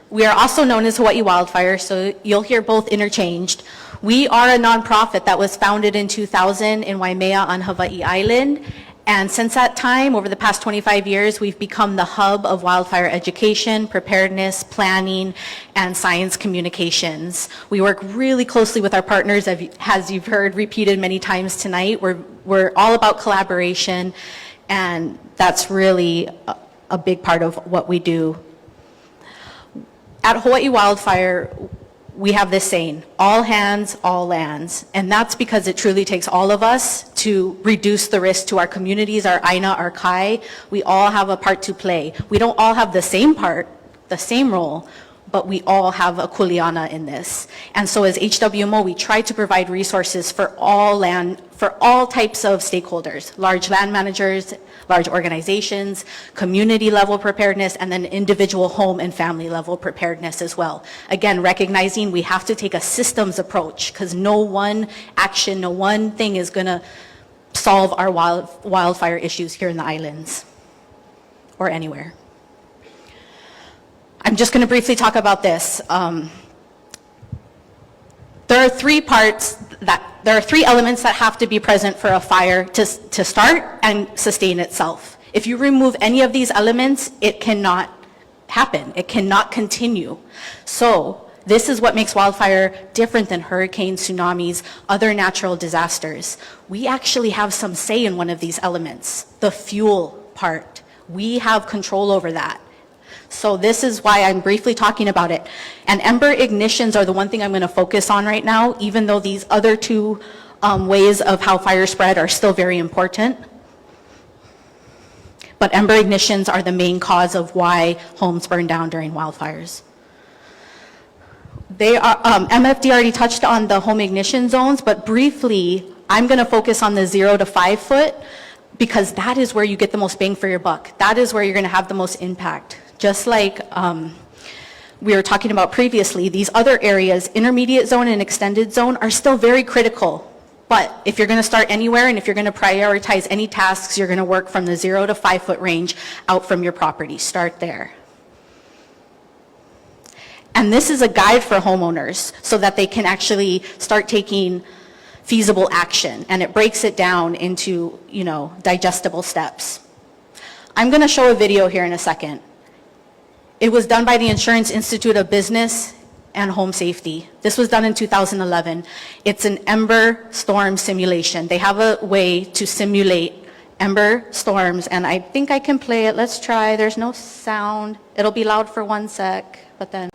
Speaker 7: We are also known as Hawaii Wildfire, so you'll hear both interchanged. We are a nonprofit that was founded in 2000 in Waimea on Hawaii Island. And since that time, over the past 25 years, we've become the hub of wildfire education, preparedness, planning, and science communications. We work really closely with our partners, as you've heard repeated many times tonight. We're all about collaboration, and that's really a big part of what we do. At Hawaii Wildfire, we have this saying, all hands, all lands. And that's because it truly takes all of us to reduce the risk to our communities, our aina, our kai. We all have a part to play. We don't all have the same part, the same role, but we all have a kuleana in this. And so as HWMO, we try to provide resources for all types of stakeholders, large land managers, large organizations, community level preparedness, and then individual home and family level preparedness as well. Again, recognizing we have to take a systems approach because no one action, no one thing is going to solve our wildfire issues here in the islands or anywhere. I'm just going to briefly talk about this. There are three parts that there are three elements that have to be present for a fire to start and sustain itself. If you remove any of these elements, it cannot happen. It cannot continue. So this is what makes wildfire different than hurricanes, tsunamis, other natural disasters. We actually have some say in one of these elements, the fuel part. We have control over that. So this is why I'm briefly talking about it. And ember ignitions are the one thing I'm going to focus on right now, even though these other two ways of how fire spread are still very important. But ember ignitions are the main cause of why homes burn down during wildfires. They are, MFD already touched on the home ignition zones, but briefly, I'm going to focus on the 0 to 5 foot because that is where you get the most bang for your buck. That is where you're going to have the most impact. Just like we were talking about previously, these other areas, intermediate zone and extended zone, are still very critical. But if you're going to start anywhere and if you're going to prioritize any tasks, you're going to work from the 0 to 5 foot range out from your property. Start there. And this is a guide for homeowners so that they can actually start taking feasible action. And it breaks it down into, digestible steps. I'm going to show a video here in a second. It was done by the Insurance Institute of Business and Home Safety. This was done in 2011. It's an ember storm simulation. They have a way to simulate ember storms, and I think I can play it. Let's try. There's no sound. It'll be loud for 1 sec, but then.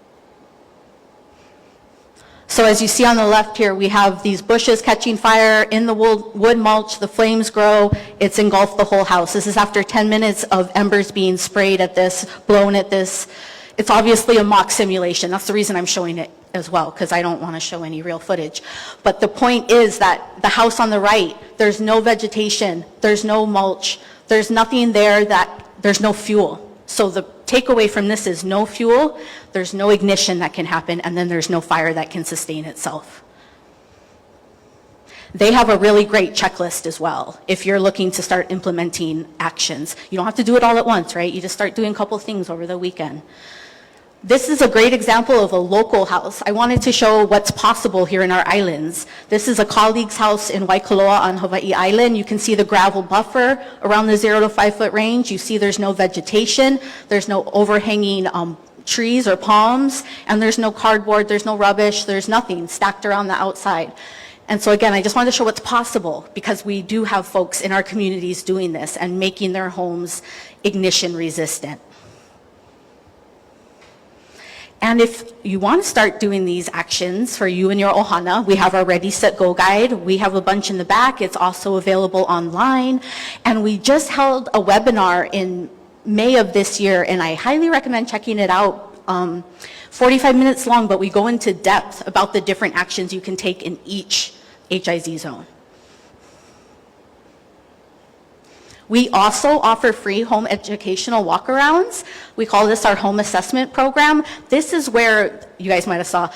Speaker 7: So as you see on the left here, we have these bushes catching fire in the wood mulch, the flames grow, it's engulfed the whole house. This is after 10 minutes of embers being sprayed at this, blown at this. It's obviously a mock simulation. That's the reason I'm showing it as well, because I don't want to show any real footage. But the point is that the house on the right, there's no vegetation, there's no mulch, there's nothing there there's no fuel. So the takeaway from this is no fuel, there's no ignition that can happen, and then there's no fire that can sustain itself. They have a really great checklist as well if you're looking to start implementing actions. You don't have to do it all at once, right? You just start doing a couple things over the weekend. This is a great example of a local house. I wanted to show what's possible here in our islands. This is a colleague's house in Waikoloa on Hawaii Island. You can see the gravel buffer around the 0 to 5 foot range. You see there's no vegetation, there's no overhanging trees or palms, and there's no cardboard, there's no rubbish, there's nothing stacked around the outside. And so again, I just wanted to show what's possible because we do have folks in our communities doing this and making their homes ignition resistant. And if you want to start doing these actions for you and your ohana, we have our Ready, Set, Go guide. We have a bunch in the back. It's also available online. And we just held a webinar in May of this year, and I highly recommend checking it out. 45 minutes long, but we go into depth about the different actions you can take in each HIZ zone. We also offer free home educational walkarounds. We call this our home assessment program. This is where, you guys might have saw,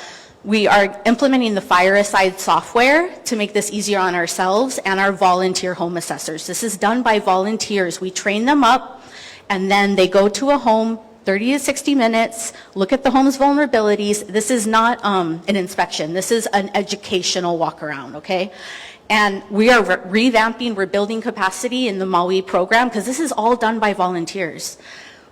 Speaker 7: we are implementing the FireAside software to make this easier on ourselves and our volunteer home assessors. This is done by volunteers. We train them up, and then they go to a home 30 to 60 minutes, look at the home's vulnerabilities. This is not an inspection. This is an educational walkaround, okay? And we are revamping, we're building capacity in the Maui program because this is all done by volunteers.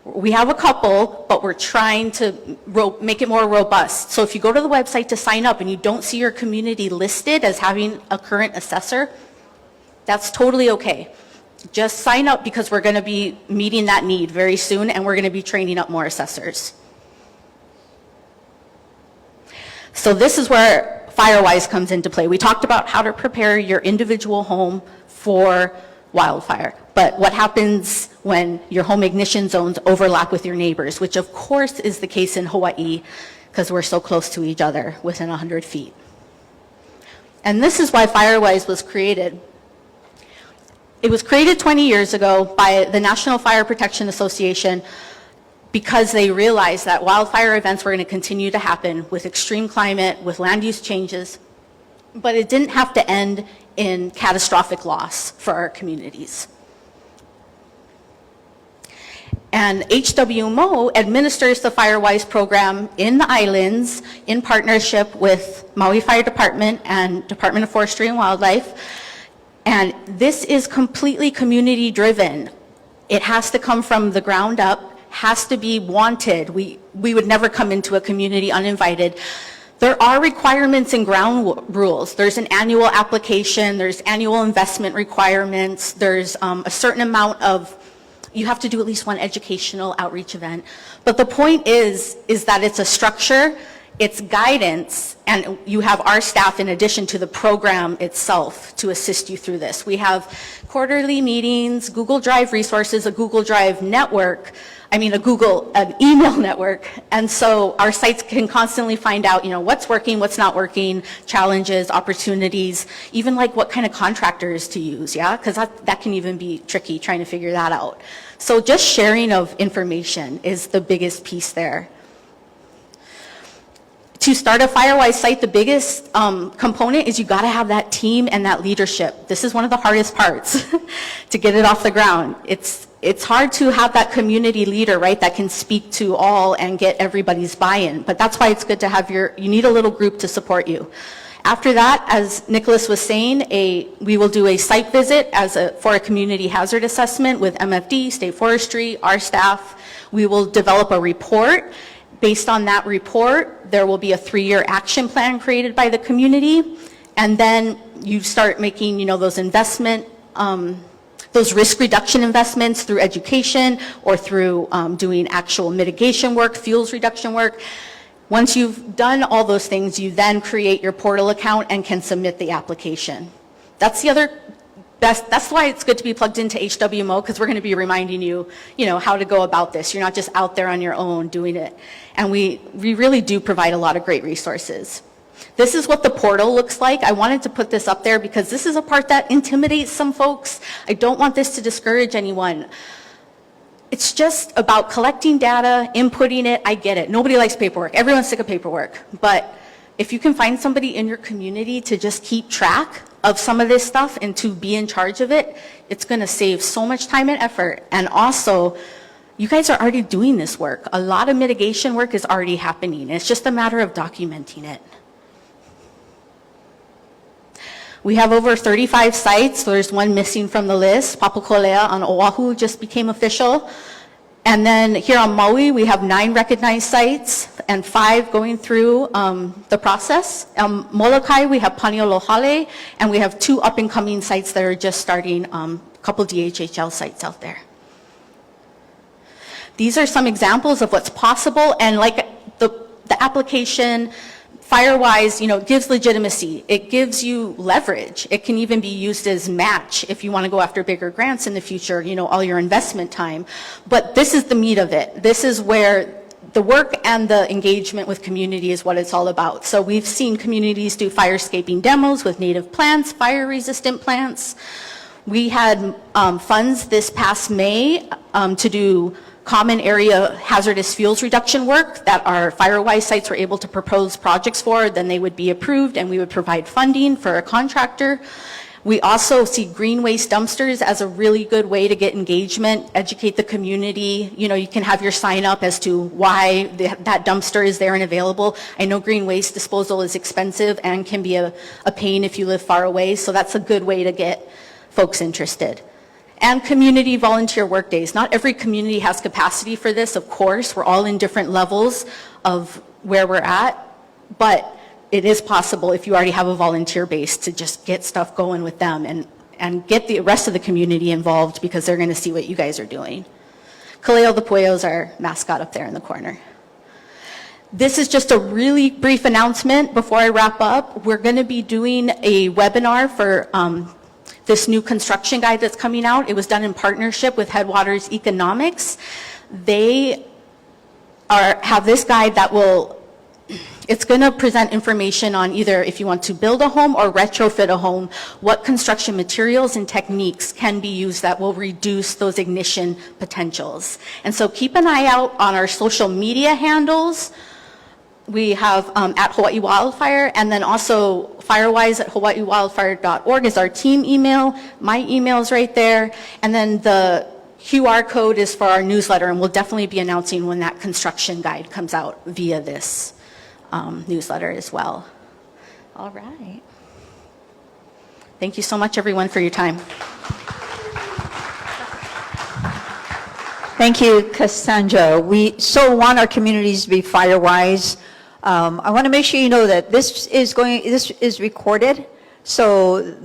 Speaker 7: We have a couple, but we're trying to make it more robust. So if you go to the website to sign up and you don't see your community listed as having a current assessor, that's totally okay. Just sign up because we're going to be meeting that need very soon, and we're going to be training up more assessors. So this is where FireWise comes into play. We talked about how to prepare your individual home for wildfire, but what happens when your home ignition zones overlap with your neighbors, which of course is the case in Hawaii because we're so close to each other within 100 feet. And this is why FireWise was created. It was created 20 years ago by the National Fire Protection Association because they realized that wildfire events were going to continue to happen with extreme climate, with land use changes, but it didn't have to end in catastrophic loss for our communities. And HWMO administers the FireWise program in the islands in partnership with Maui Fire Department and Department of Forestry and Wildlife. And this is completely community driven. It has to come from the ground up, has to be wanted. We would never come into a community uninvited. There are requirements and ground rules. There's an annual application, there's annual investment requirements, there's a certain amount of, you have to do at least one educational outreach event. But the point is that it's a structure, it's guidance, and you have our staff in addition to the program itself to assist you through this. We have quarterly meetings, Google Drive resources, a Google Drive network, an email network. And so our sites can constantly find out, what's working, what's not working, challenges, opportunities, even like what kind of contractors to use, yeah? Because that can even be tricky trying to figure that out. So just sharing of information is the biggest piece there. To start a FireWise site, the biggest component is you got to have that team and that leadership. This is one of the hardest parts to get it off the ground. It's hard to have that community leader, right, that can speak to all and get everybody's buy-in. But that's why it's good to have you need a little group to support you. After that, as Nicholas was saying, we will do a site visit for a community hazard assessment with MFD, State Forestry, our staff. We will develop a report. Based on that report, there will be a 3-year action plan created by the community. And then you start making, those those risk reduction investments through education or through doing actual mitigation work, fuels reduction work. Once you've done all those things, you then create your portal account and can submit the application. That's the other best, that's why it's good to be plugged into HWMO, because we're going to be reminding you, how to go about this. You're not just out there on your own doing it. And we really do provide a lot of great resources. This is what the portal looks like. I wanted to put this up there because this is a part that intimidates some folks. I don't want this to discourage anyone. It's just about collecting data, inputting it. I get it. Nobody likes paperwork. Everyone's sick of paperwork. But if you can find somebody in your community to just keep track of some of this stuff and to be in charge of it, it's going to save so much time and effort. And also, you guys are already doing this work. A lot of mitigation work is already happening. It's just a matter of documenting it. We have over 35 sites. There's one missing from the list. Papakolea on Oahu just became official. And then here on Maui, we have 9 recognized sites and 5 going through the process. Molokai, we have Paneolohale, and we have 2 up-and-coming sites that are just starting, a couple DHHL sites out there. These are some examples of what's possible, and like the application, FireWise, gives legitimacy. It gives you leverage. It can even be used as match if you want to go after bigger grants in the future, all your investment time. But this is the meat of it. This is where the work and the engagement with community is what it's all about. So we've seen communities do firescaping demos with native plants, fire-resistant plants. We had funds this past May to do common area hazardous fuels reduction work that our FireWise sites were able to propose projects for. Then they would be approved and we would provide funding for a contractor. We also see green waste dumpsters as a really good way to get engagement, educate the community. You can have your sign up as to why that dumpster is there and available. I know green waste disposal is expensive and can be a pain if you live far away, so that's a good way to get folks interested. And community volunteer work days. Not every community has capacity for this, of course. We're all in different levels of where we're at, but it is possible if you already have a volunteer base to just get stuff going with them and get the rest of the community involved because they're going to see what you guys are doing. Kaleo the Pueo's our mascot up there in the corner. This is just a really brief announcement before I wrap up. We're going to be doing a webinar for this new construction guide that's coming out. It was done in partnership with Headwaters Economics. They have this guide that it's going to present information on either if you want to build a home or retrofit a home, what construction materials and techniques can be used that will reduce those ignition potentials. And so keep an eye out on our social media handles. We have at Hawaii Wildfire, and then also FireWise at hawaiiwildfire.org is our team email. My email is right there. And then the QR code is for our newsletter, and we'll definitely be announcing when that construction guide comes out via this newsletter as well. All right. Thank you so much, everyone, for your time.
Speaker 1: Thank you, Cassandra. We so want our communities to be fire-wise. I want to make sure you know that this is recorded. So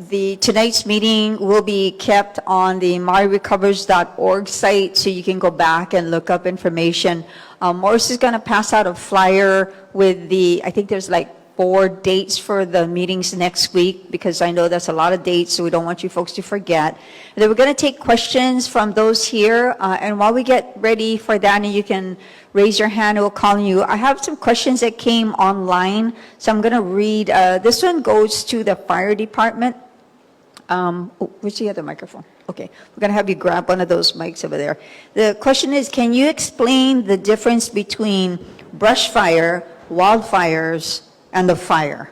Speaker 1: tonight's meeting will be kept on the mauirecovers.org site, so you can go back and look up information. Morris is going to pass out a flyer with I think there's like 4 dates for the meetings next week, because I know that's a lot of dates, so we don't want you folks to forget. And then we're going to take questions from those here, and while we get ready for that, and you can raise your hand, we'll call on you. I have some questions that came online, so I'm going to read. This one goes to the fire department. Where's the other microphone? Okay, we're going to have you grab one of those mics over there. The question is, can you explain the difference between brush fire, wildfires, and the fire?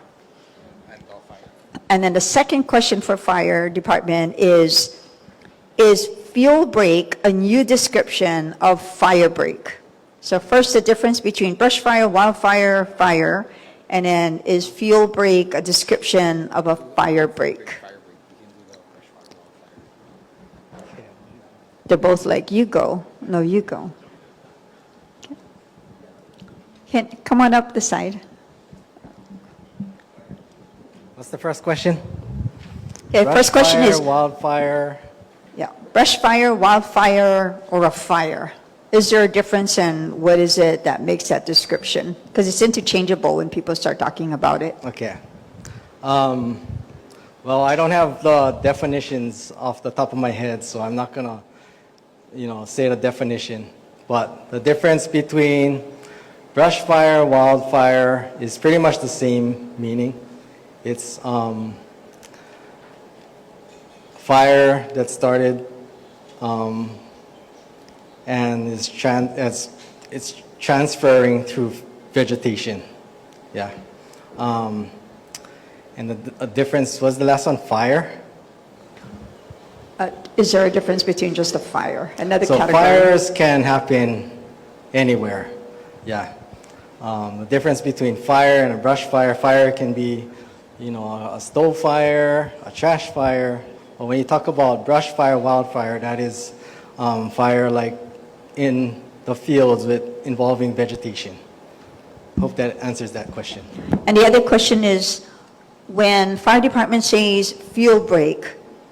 Speaker 1: And then the second question for fire department is fuel break a new description of fire break? So first, the difference between brush fire, wildfire, fire, and then is fuel break a description of a fire break? They're both like, you go. No, you go. Okay. Come on up the side.
Speaker 5: What's the first question?
Speaker 1: Okay, first question is,
Speaker 5: wildfire.
Speaker 1: yeah, brush fire, wildfire, or a fire? Is there a difference, and what is it that makes that description? Because it's interchangeable when people start talking about it.
Speaker 5: Okay. Well, I don't have the definitions off the top of my head, so I'm not gonna, say the definition. But the difference between brush fire, wildfire is pretty much the same meaning. It's fire that started and it's transferring through vegetation. Yeah. And the difference was the last one, fire.
Speaker 1: Is there a difference between just a fire? Another
Speaker 5: So
Speaker 1: category?
Speaker 5: fires can happen anywhere. Yeah. The difference between fire and a brush fire, fire can be, a stove fire, a trash fire. But when you talk about brush fire, wildfire, that is fire like in the fields involving vegetation. Hope that answers that question.
Speaker 1: And the other question is, when fire department says fuel break,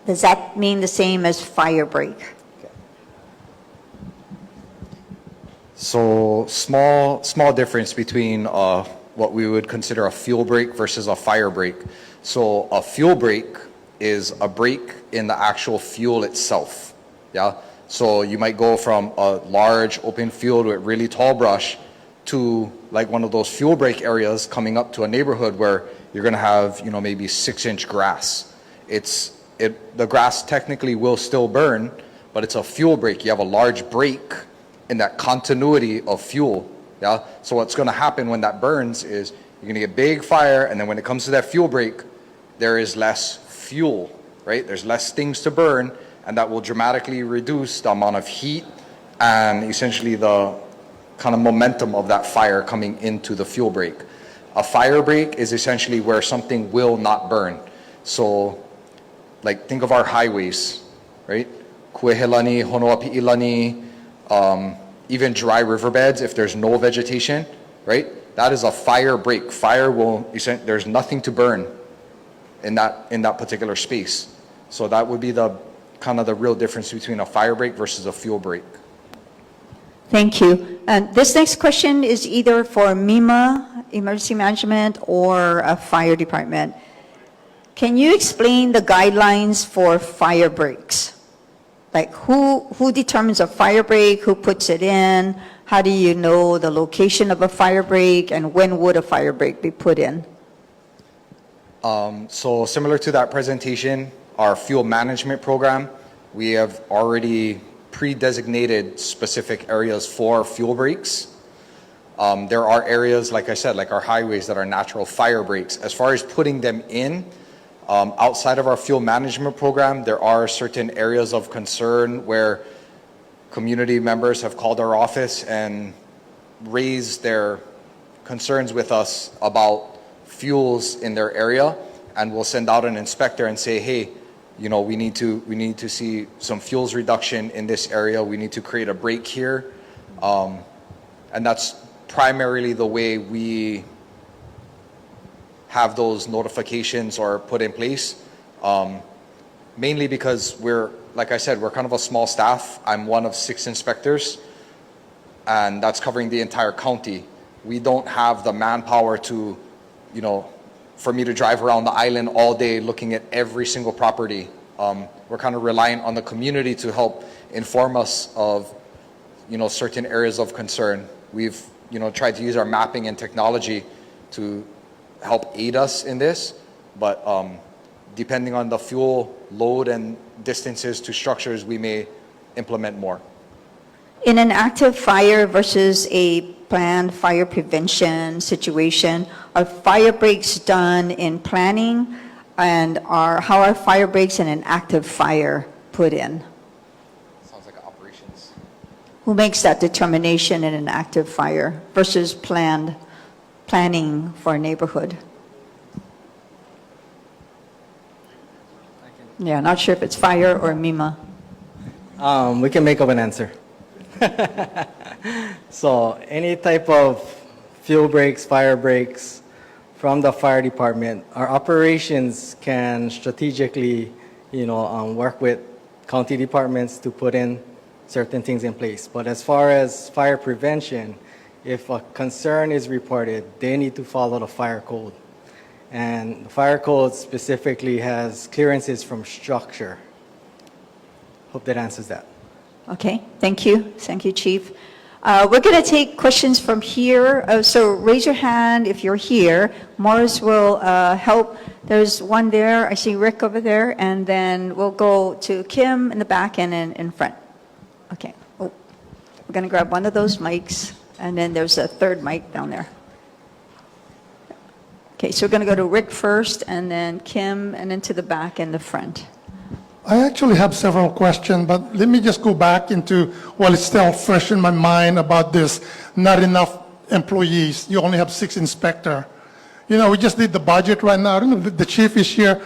Speaker 1: does that mean the same as fire break?
Speaker 6: So small difference between what we would consider a fuel break versus a fire break. So a fuel break is a break in the actual fuel itself. Yeah. So you might go from a large open field with really tall brush to like one of those fuel break areas coming up to a neighborhood where you're going to have, maybe 6-inch grass. The grass technically will still burn, but it's a fuel break. You have a large break in that continuity of fuel. Yeah. So what's going to happen when that burns is you're going to get big fire, and then when it comes to that fuel break, there is less fuel, right? There's less things to burn, and that will dramatically reduce the amount of heat and essentially the kind of momentum of that fire coming into the fuel break. A fire break is essentially where something will not burn. So like think of our highways, right? Kuehelani, Honoapi'ilani, even dry riverbeds, if there's no vegetation, right? That is a fire break. Fire there's nothing to burn in that particular space. So that would be the kind of the real difference between a fire break versus a fuel break.
Speaker 1: Thank you. And this next question is either for MEMA, Emergency Management, or a fire department. Can you explain the guidelines for fire breaks? Like who determines a fire break, who puts it in? How do you know the location of a fire break, and when would a fire break be put in?
Speaker 6: So similar to that presentation, our fuel management program, we have already pre-designated specific areas for fuel breaks. There are areas, like I said, like our highways that are natural fire breaks. As far as putting them in, outside of our fuel management program, there are certain areas of concern where community members have called our office and raised their concerns with us about fuels in their area, and we'll send out an inspector and say, hey, you know, we need to see some fuels reduction in this area. We need to create a break here. And that's primarily the way we have those notifications or put in place. Mainly because we're, like I said, we're kind of a small staff. I'm one of 6 inspectors, and that's covering the entire county. We don't have the manpower to, you know, for me to drive around the island all day looking at every single property. We're kind of reliant on the community to help inform us of, you know, certain areas of concern. We've, you know, tried to use our mapping and technology to help aid us in this, but depending on the fuel load and distances to structures, we may implement more.
Speaker 1: In an active fire versus a planned fire prevention situation, are fire breaks done in planning, and how are fire breaks in an active fire put in?
Speaker 6: Sounds like operations.
Speaker 1: Who makes that determination in an active fire versus planning for a neighborhood? Yeah, not sure if it's fire or MEMA.
Speaker 5: We can make up an answer. So any type of fuel breaks, fire breaks from the fire department, our operations can strategically, you know, work with county departments to put in certain things in place. But as far as fire prevention, if a concern is reported, they need to follow the fire code. And the fire code specifically has clearances from structure. Hope that answers that.
Speaker 1: Okay, thank you. Thank you, Chief. We're going to take questions from here. So raise your hand if you're here. Morris will help. There's one there. I see Rick over there. And then we'll go to Kim in the back and in front. Okay. Oh, we're going to grab one of those mics. And then there's a third mic down there. Okay, so we're going to go to Rick first, and then Kim, and then to the back and the front.
Speaker 8: I actually have several questions, but let me just go back into, while it's still fresh in my mind about this, not enough employees. You only have 6 inspectors. You know, we just did the budget right now. I don't know if the chief is here.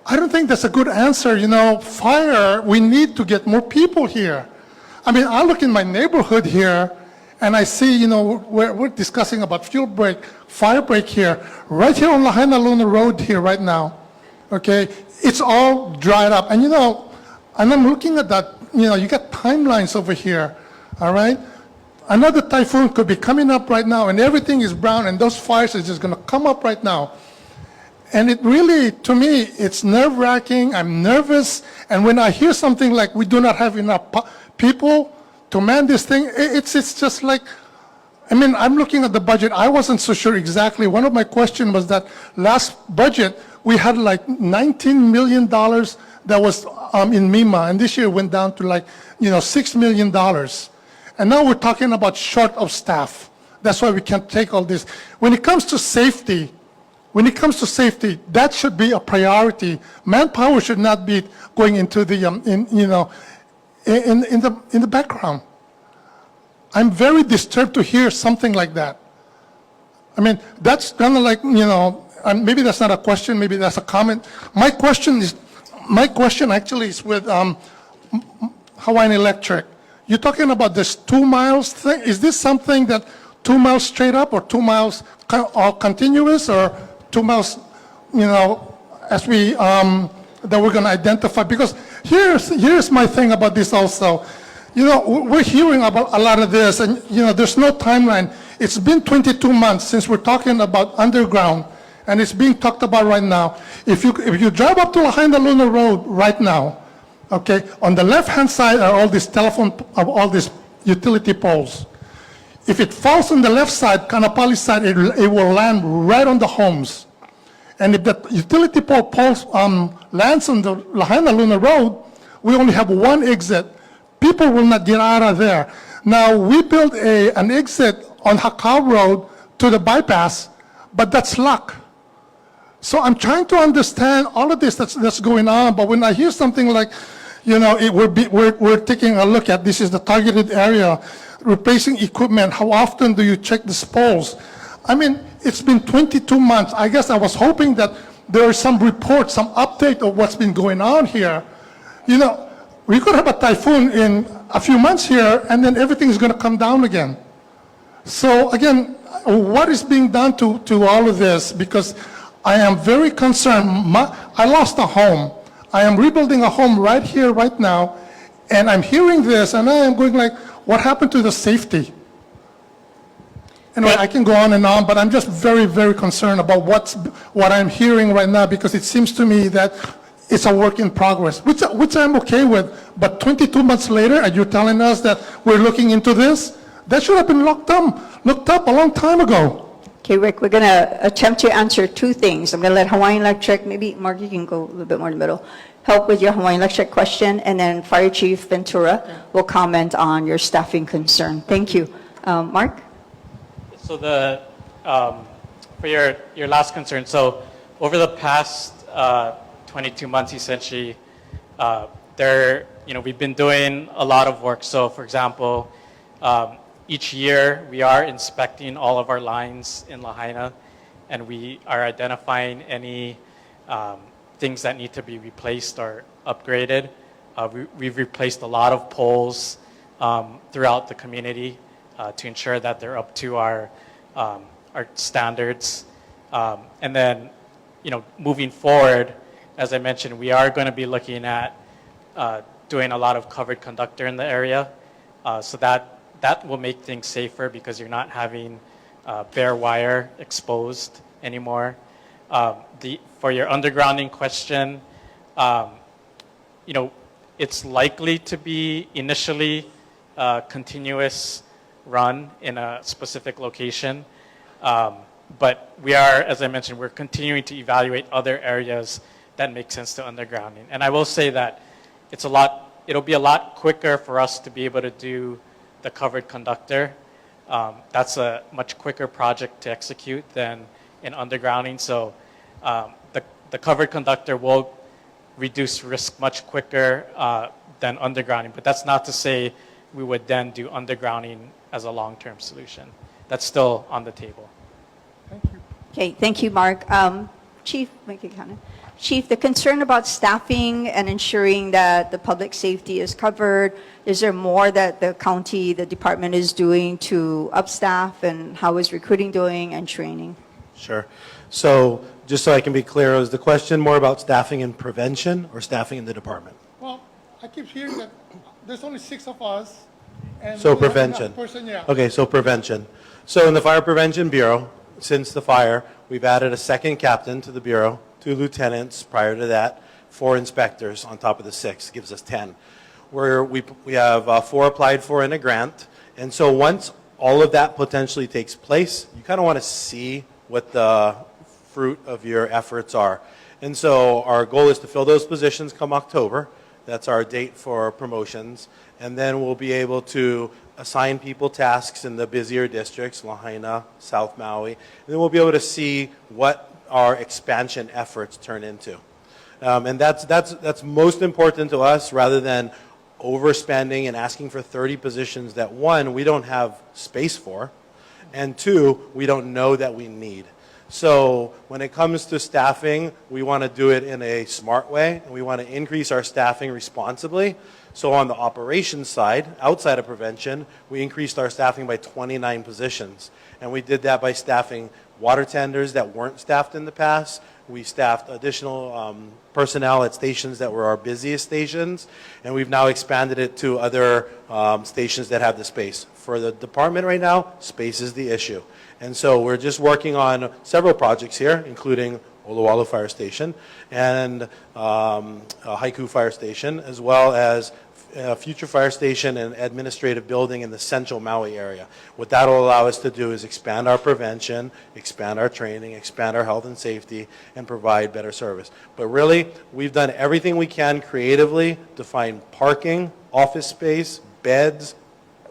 Speaker 8: I don't think that's a good answer. You know, fire, we need to get more people here. I mean, I look in my neighborhood here, and I see, you know, we're discussing about fuel break, fire break here, right here on Lahaina Luna Road here right now, okay? It's all dried up. And, you know, and I'm looking at that, you know, you got timelines over here, all right? Another typhoon could be coming up right now, and everything is brown, and those fires are just going to come up right now. And it really, to me, it's nerve-wracking. I'm nervous. And when I hear something like we do not have enough people to man this thing, it's just like, I mean, I'm looking at the budget. I wasn't so sure exactly. One of my questions was that last budget, we had like $19 million that was in MEMA, and this year went down to like, you know, $6 million. And now we're talking about short of staff. That's why we can't take all this. When it comes to safety, that should be a priority. Manpower should not be going into the, in the background. I'm very disturbed to hear something like that. I mean, that's kind of like, you know, and maybe that's not a question, maybe that's a comment. My question actually is with Hawaiian Electric. You're talking about this 2 miles thing. Is this something that 2 miles straight up, or 2 miles all continuous, or 2 miles, you know, as we, that we're going to identify? Because here's my thing about this also. You know, we're hearing about a lot of this, and, you know, there's no timeline. It's been 22 months since we're talking about underground, and it's being talked about right now. If you drive up to Lahaina Luna Road right now, okay, on the left-hand side are all these all these utility poles. If it falls on the left side, Kanapali side, it will land right on the homes. And if the utility pole lands on the Lahaina Luna Road, we only have one exit. People will not get out of there. Now, we built an exit on Hakau Road to the bypass, but that's luck. So I'm trying to understand all of this that's going on, but when I hear something like, You know, we're taking a look at, this is the targeted area, replacing equipment. How often do you check the spools? I mean, it's been 22 months. I guess I was hoping that there is some report, some update of what's been going on here. You know, we could have a typhoon in a few months here, and then everything is going to come down again. So again, what is being done to all of this? Because I am very concerned. I lost a home. I am rebuilding a home right here, right now, and I'm hearing this, and I am going like, what happened to the safety? Anyway, I can go on and on, but I'm just very, very concerned about what I'm hearing right now, because it seems to me that it's a work in progress, which I'm okay with. But 22 months later, and you're telling us that we're looking into this? That should have been looked up a long time ago.
Speaker 1: Okay, Rick, we're going to attempt to answer two things. I'm going to let Hawaiian Electric, maybe Mark, you can go a little bit more in the middle, help with your Hawaiian Electric question, and then Fire Chief Ventura will comment on your staffing concern. Thank you. Mark?
Speaker 4: So for your last concern, so over the past 22 months, essentially, we've been doing a lot of work. So for example, each year we are inspecting all of our lines in Lahaina, and we are identifying any things that need to be replaced or upgraded. We've replaced a lot of poles throughout the community to ensure that they're up to our standards. And then, moving forward, as I mentioned, we are going to be looking at doing a lot of covered conductor in the area, so that will make things safer because you're not having bare wire exposed anymore. For your undergrounding question, it's likely to be initially continuous run in a specific location. But we are, as I mentioned, we're continuing to evaluate other areas that make sense to undergrounding. And I will say that it'll be a lot quicker for us to be able to do the covered conductor. That's a much quicker project to execute than in undergrounding. So the covered conductor will reduce risk much quicker than undergrounding. But that's not to say we would then do undergrounding as a long-term solution. That's still on the table.
Speaker 8: Thank you.
Speaker 1: Okay, thank you, Mark. Chief, Chief, the concern about staffing and ensuring that the public safety is covered, is there more that the county, the department is doing to upstaff, and how is recruiting doing and training?
Speaker 9: Sure. So just so I can be clear, is the question more about staffing and prevention or staffing in the department?
Speaker 8: Well, I keep hearing that there's only 6 of us. And
Speaker 9: So
Speaker 8: we have
Speaker 9: prevention.
Speaker 8: enough person, yeah.
Speaker 9: Okay, so prevention. So in the Fire Prevention Bureau, since the fire, we've added a second captain to the Bureau, 2 lieutenants prior to that, 4 inspectors on top of the 6, gives us 10. We have 4 applied for in a grant, and so once all of that potentially takes place, you kind of want to see what the fruit of your efforts are. And so our goal is to fill those positions come October. That's our date for promotions. And then we'll be able to assign people tasks in the busier districts, Lahaina, South Maui. And then we'll be able to see what our expansion efforts turn into. And that's most important to us, rather than overspending and asking for 30 positions that, 1, we don't have space for, and 2, we don't know that we need. So when it comes to staffing, we want to do it in a smart way, and we want to increase our staffing responsibly. So on the operations side, outside of prevention, we increased our staffing by 29 positions. And we did that by staffing water tenders that weren't staffed in the past. We staffed additional personnel at stations that were our busiest stations, and we've now expanded it to other stations that have the space. For the department right now, space is the issue. And so we're just working on several projects here, including Olowalu Fire Station and Haiku Fire Station, as well as a future fire station and administrative building in the central Maui area. What that will allow us to do is expand our prevention, expand our training, expand our health and safety, and provide better service. But really, we've done everything we can creatively to find parking, office space, beds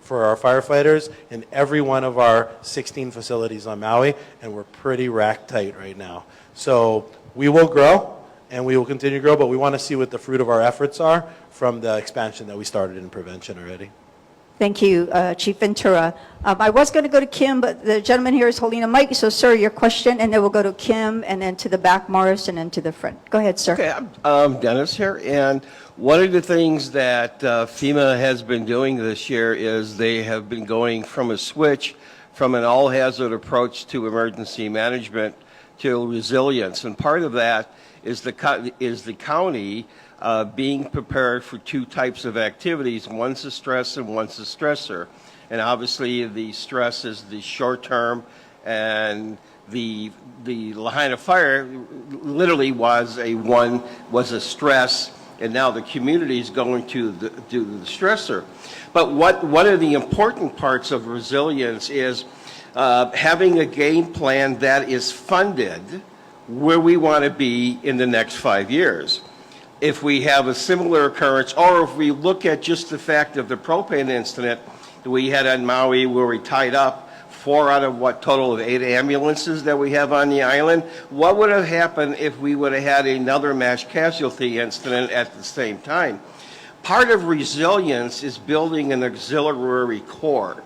Speaker 9: for our firefighters in every one of our 16 facilities on Maui, and we're pretty rack tight right now. So we will grow, and we will continue to grow, but we want to see what the fruit of our efforts are from the expansion that we started in prevention already.
Speaker 1: Thank you, Chief Ventura. I was going to go to Kim, but the gentleman here is holding a mic. So, sir, your question, and then we'll go to Kim, and then to the back, Morris, and then to the front. Go ahead, sir.
Speaker 10: Okay, I'm Dennis here, and one of the things that FEMA has been doing this year is they have been going from a switch from an all-hazard approach to emergency management to resilience, and part of that is the county being prepared for two types of activities. One's a stress and one's a stressor. And obviously the stress is the short term, and the Lahaina fire literally was a stress, and now the community is going to the stressor. But one of the important parts of resilience is having a game plan that is funded where we want to be in the next 5 years. If we have a similar occurrence, or if we look at just the fact of the propane incident that we had on Maui, where we tied up 4 out of what total of 8 ambulances that we have on the island, what would have happened if we would have had another mass casualty incident at the same time? Part of resilience is building an auxiliary corps.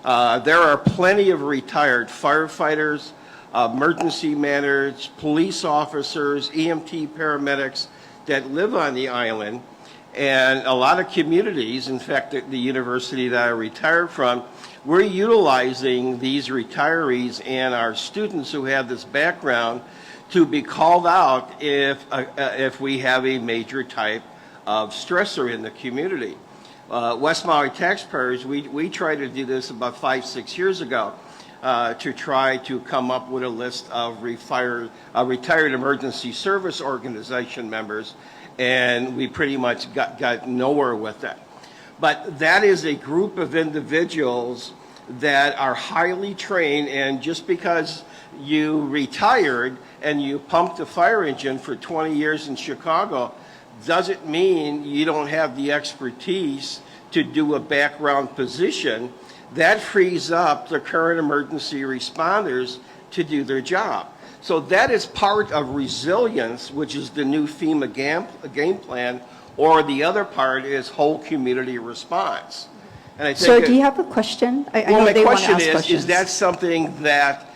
Speaker 10: There are plenty of retired firefighters, emergency managers, police officers, EMT paramedics that live on the island, and a lot of communities, in fact, the university that I retired from, we're utilizing these retirees and our students who have this background to be called out if we have a major type of stressor in the community. West Maui taxpayers, we tried to do this about 5-6 years ago to try to come up with a list of retired emergency service organization members, and we pretty much got nowhere with that. But that is a group of individuals that are highly trained, and just because you retired and you pumped a fire engine for 20 years in Chicago doesn't mean you don't have the expertise to do a background position. That frees up the current emergency responders to do their job. So that is part of resilience, which is the new FEMA game plan, or the other part is whole community response. And I think
Speaker 1: Sir, do you have a question? I know
Speaker 10: my
Speaker 1: they want to
Speaker 10: question
Speaker 1: ask questions.
Speaker 10: is that something that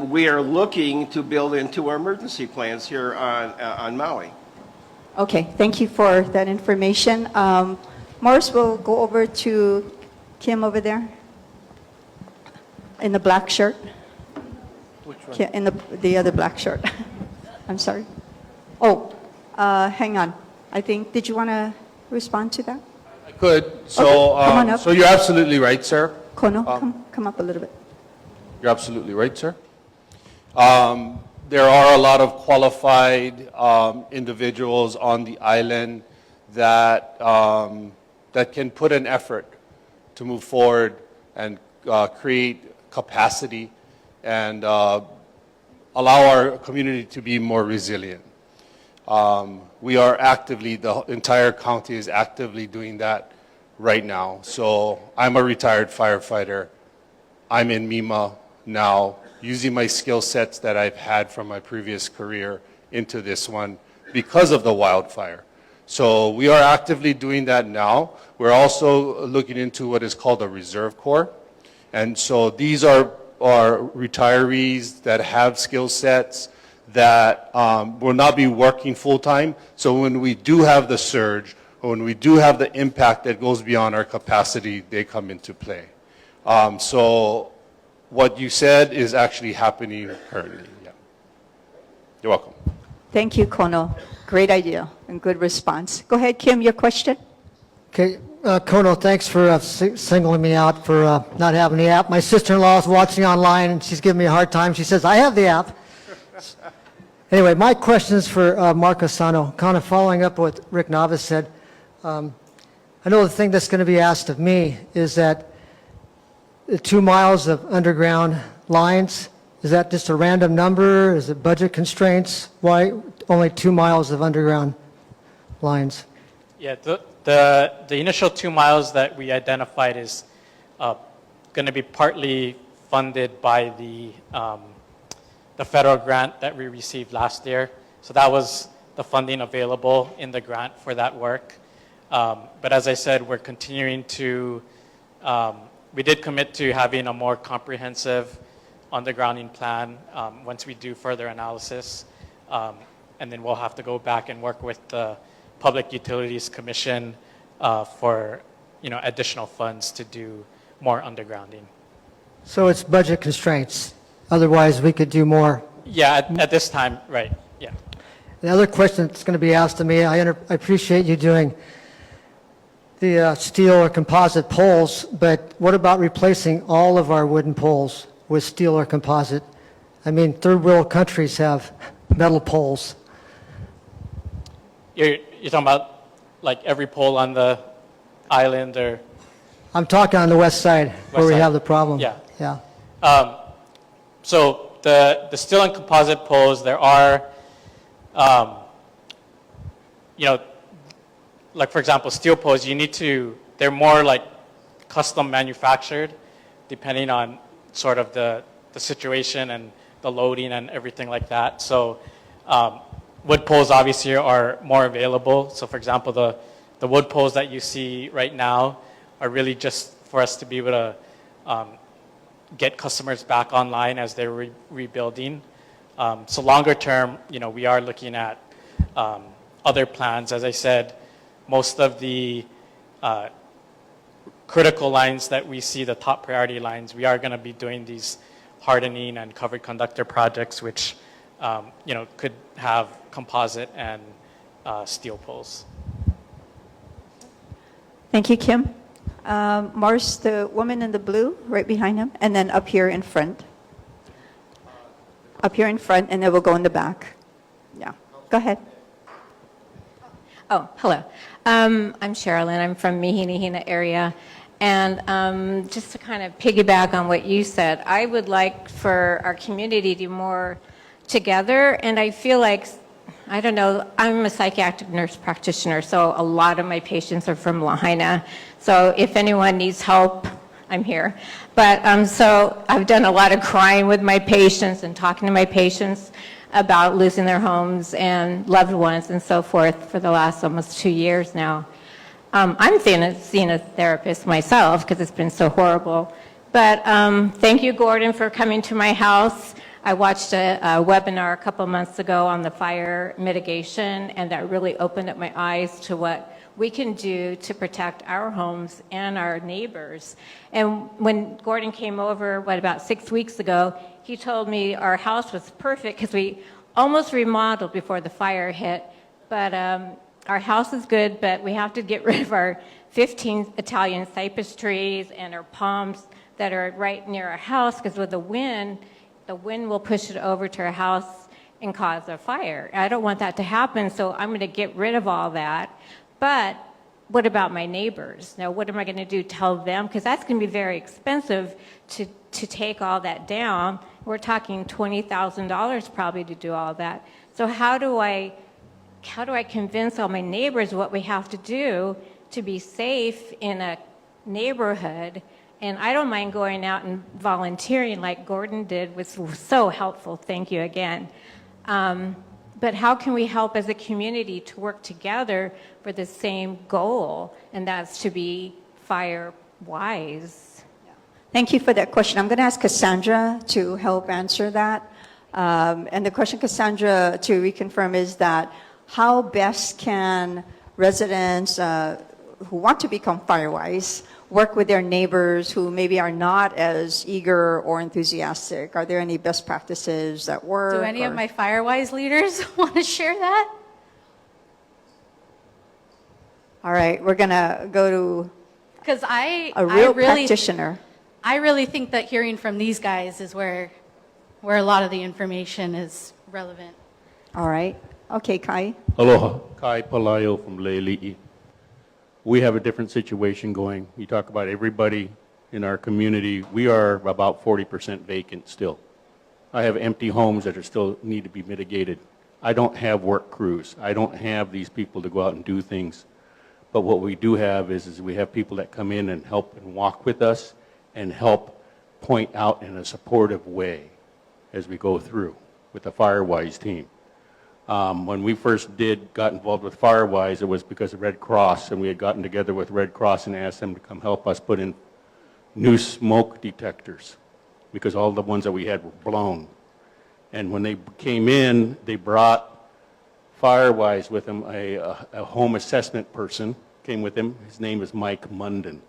Speaker 10: we are looking to build into our emergency plans here on Maui?
Speaker 1: Okay, thank you for that information. Morris will go over to Kim over there in the black shirt.
Speaker 9: Which one?
Speaker 1: Yeah, in the other black shirt. I'm sorry. Oh, hang on. I think, did you want to respond to that?
Speaker 11: I could. So,
Speaker 1: Okay, come on up.
Speaker 11: so you're absolutely right, sir.
Speaker 1: Kono, come up a little bit.
Speaker 11: You're absolutely right, sir. There are a lot of qualified individuals on the island that that can put an effort to move forward and create capacity and allow our community to be more resilient. We are actively, the entire county is actively doing that right now. So I'm a retired firefighter. I'm in MEMA now, using my skill sets that I've had from my previous career into this one because of the wildfire. So we are actively doing that now. We're also looking into what is called a reserve corps. And so these are retirees that have skill sets that will not be working full-time. So when we do have the surge, or when we do have the impact that goes beyond our capacity, they come into play. So what you said is actually happening currently. Yeah. You're welcome.
Speaker 1: Thank you, Kono. Great idea and good response. Go ahead, Kim, your question.
Speaker 12: Okay, Kono, thanks for singling me out for not having the app. My sister-in-law is watching online, and she's giving me a hard time. She says, I have the app. Anyway, my question is for Mark Asano, kind of following up what Rick Navis said. I know the thing that's going to be asked of me is that the 2 miles of underground lines, is that just a random number? Is it budget constraints? Why only 2 miles of underground lines?
Speaker 4: Yeah, the initial 2 miles that we identified is going to be partly funded by the federal grant that we received last year. So that was the funding available in the grant for that work. But as I said, we're continuing to, we did commit to having a more comprehensive undergrounding plan once we do further analysis. And then we'll have to go back and work with the Public Utilities Commission for additional funds to do more undergrounding.
Speaker 12: So it's budget constraints. Otherwise, we could do more.
Speaker 4: Yeah, at this time, right, yeah.
Speaker 12: The other question that's going to be asked of me, I appreciate you doing the steel or composite poles, but what about replacing all of our wooden poles with steel or composite? I mean, third world countries have metal poles.
Speaker 4: You're talking about like every pole on the island, or?
Speaker 12: I'm talking on the west side where we
Speaker 4: side.
Speaker 12: have the problem.
Speaker 4: Yeah.
Speaker 12: Yeah.
Speaker 4: So the steel and composite poles, there are, like for example, steel poles, they're more like custom manufactured depending on sort of the situation and the loading and everything like that. So wood poles obviously are more available. So for example, the wood poles that you see right now are really just for us to be able to get customers back online as they're rebuilding. So longer term, we are looking at other plans. As I said, most of the critical lines that we see, the top priority lines, we are going to be doing these hardening and covered conductor projects, which could have composite and steel poles.
Speaker 1: Thank you, Kim. Morris, the woman in the blue, right behind him, and then up here in front. Up here in front, and then we'll go in the back. Yeah, go ahead.
Speaker 13: Oh, hello. I'm Sherilyn. I'm from Mihinihina area. And just to kind of piggyback on what you said, I would like for our community to be more together. And I feel like, I don't know, I'm a psychiatric nurse practitioner, so a lot of my patients are from Lahaina. So if anyone needs help, I'm here. But so I've done a lot of crying with my patients and talking to my patients about losing their homes and loved ones and so forth for the last almost 2 years now. I'm seeing a therapist myself because it's been so horrible. But thank you, Gordon, for coming to my house. I watched a webinar a couple months ago on the fire mitigation, and that really opened up my eyes to what we can do to protect our homes and our neighbors. And when Gordon came over, about 6 weeks ago, he told me our house was perfect because we almost remodeled before the fire hit. But our house is good, but we have to get rid of our 15 Italian cypress trees and our palms that are right near our house, because with the wind will push it over to our house and cause a fire. I don't want that to happen, so I'm going to get rid of all that. But what about my neighbors? Now, what am I going to do? Tell them? Because that's going to be very expensive to take all that down. We're talking $20,000 probably to do all that. So how do I convince all my neighbors what we have to do to be safe in a neighborhood? And I don't mind going out and volunteering like Gordon did, which was so helpful. Thank you again. But how can we help as a community to work together for the same goal, and that's to be fire wise?
Speaker 1: Thank you for that question. I'm going to ask Cassandra to help answer that. And the question, Cassandra, to reconfirm is that how best can residents who want to become firewise work with their neighbors who maybe are not as eager or enthusiastic? Are there any best practices that work?
Speaker 14: Do any of my Firewise leaders want to share that?
Speaker 1: All right, we're going to go to
Speaker 14: Because
Speaker 1: a real practitioner.
Speaker 14: I really think that hearing from these guys is where a lot of the information is relevant.
Speaker 1: All right. Okay, Kai.
Speaker 15: Aloha. Kai Palaio from Leili'i. We have a different situation going. You talk about everybody in our community. We are about 40% vacant still. I have empty homes that are still need to be mitigated. I don't have work crews. I don't have these people to go out and do things. But what we do have is we have people that come in and help and walk with us and help point out in a supportive way as we go through with the Firewise team. When we first got involved with Firewise, it was because of Red Cross, and we had gotten together with Red Cross and asked them to come help us put in new smoke detectors because all the ones that we had were blown. And when they came in, they brought Firewise with him, a home assessment person came with him. His name is Mike Munden.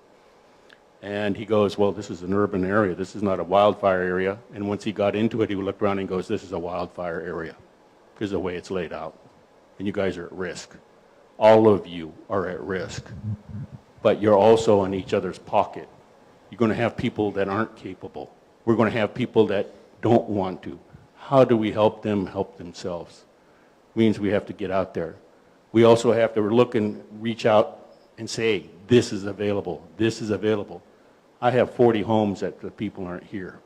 Speaker 15: And he goes, well, this is an urban area. This is not a wildfire area. And once he got into it, he looked around and goes, this is a wildfire area because of the way it's laid out. And you guys are at risk. All of you are at risk. But you're also in each other's pocket. You're going to have people that aren't capable. We're going to have people that don't want to. How do we help them help themselves? Means we have to get out there. We also have to look and reach out and say, this is available. This is available. I have 40 homes that the people aren't here.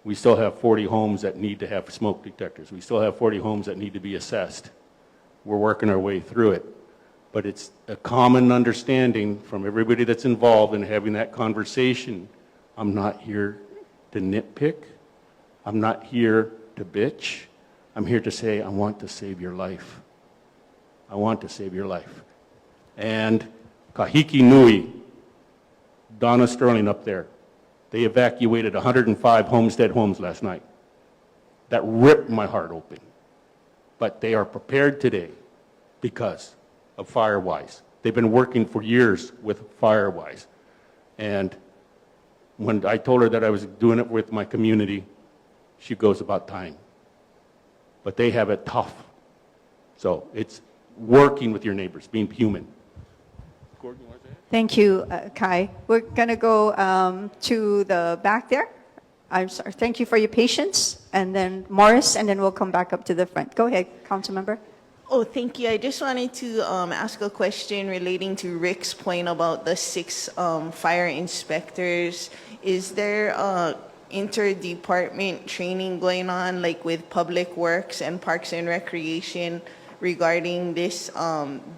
Speaker 15: We still have 40 homes that need to have smoke detectors. We still have 40 homes that need to be assessed. We're working our way through it. But it's a common understanding from everybody that's involved in having that conversation. I'm not here to nitpick. I'm not here to bitch. I'm here to say, I want to save your life. I want to save your life. And Kahiki Nui, Donna Sterling up there, they evacuated 105 homestead homes last night. That ripped my heart open. But they are prepared today because of Firewise. They've been working for years with Firewise. And when I told her that I was doing it with my community, she goes, about time. But they have it tough. So it's working with your neighbors, being human. Gordon, you want to say it?
Speaker 1: Thank you, Kai. We're going to go to the back there. I'm sorry. Thank you for your patience. And then Morris, and then we'll come back up to the front. Go ahead, council member.
Speaker 16: Oh, thank you. I just wanted to ask a question relating to Rick's point about the 6 fire inspectors. Is there interdepartment training going on, like with Public Works and Parks and Recreation, regarding this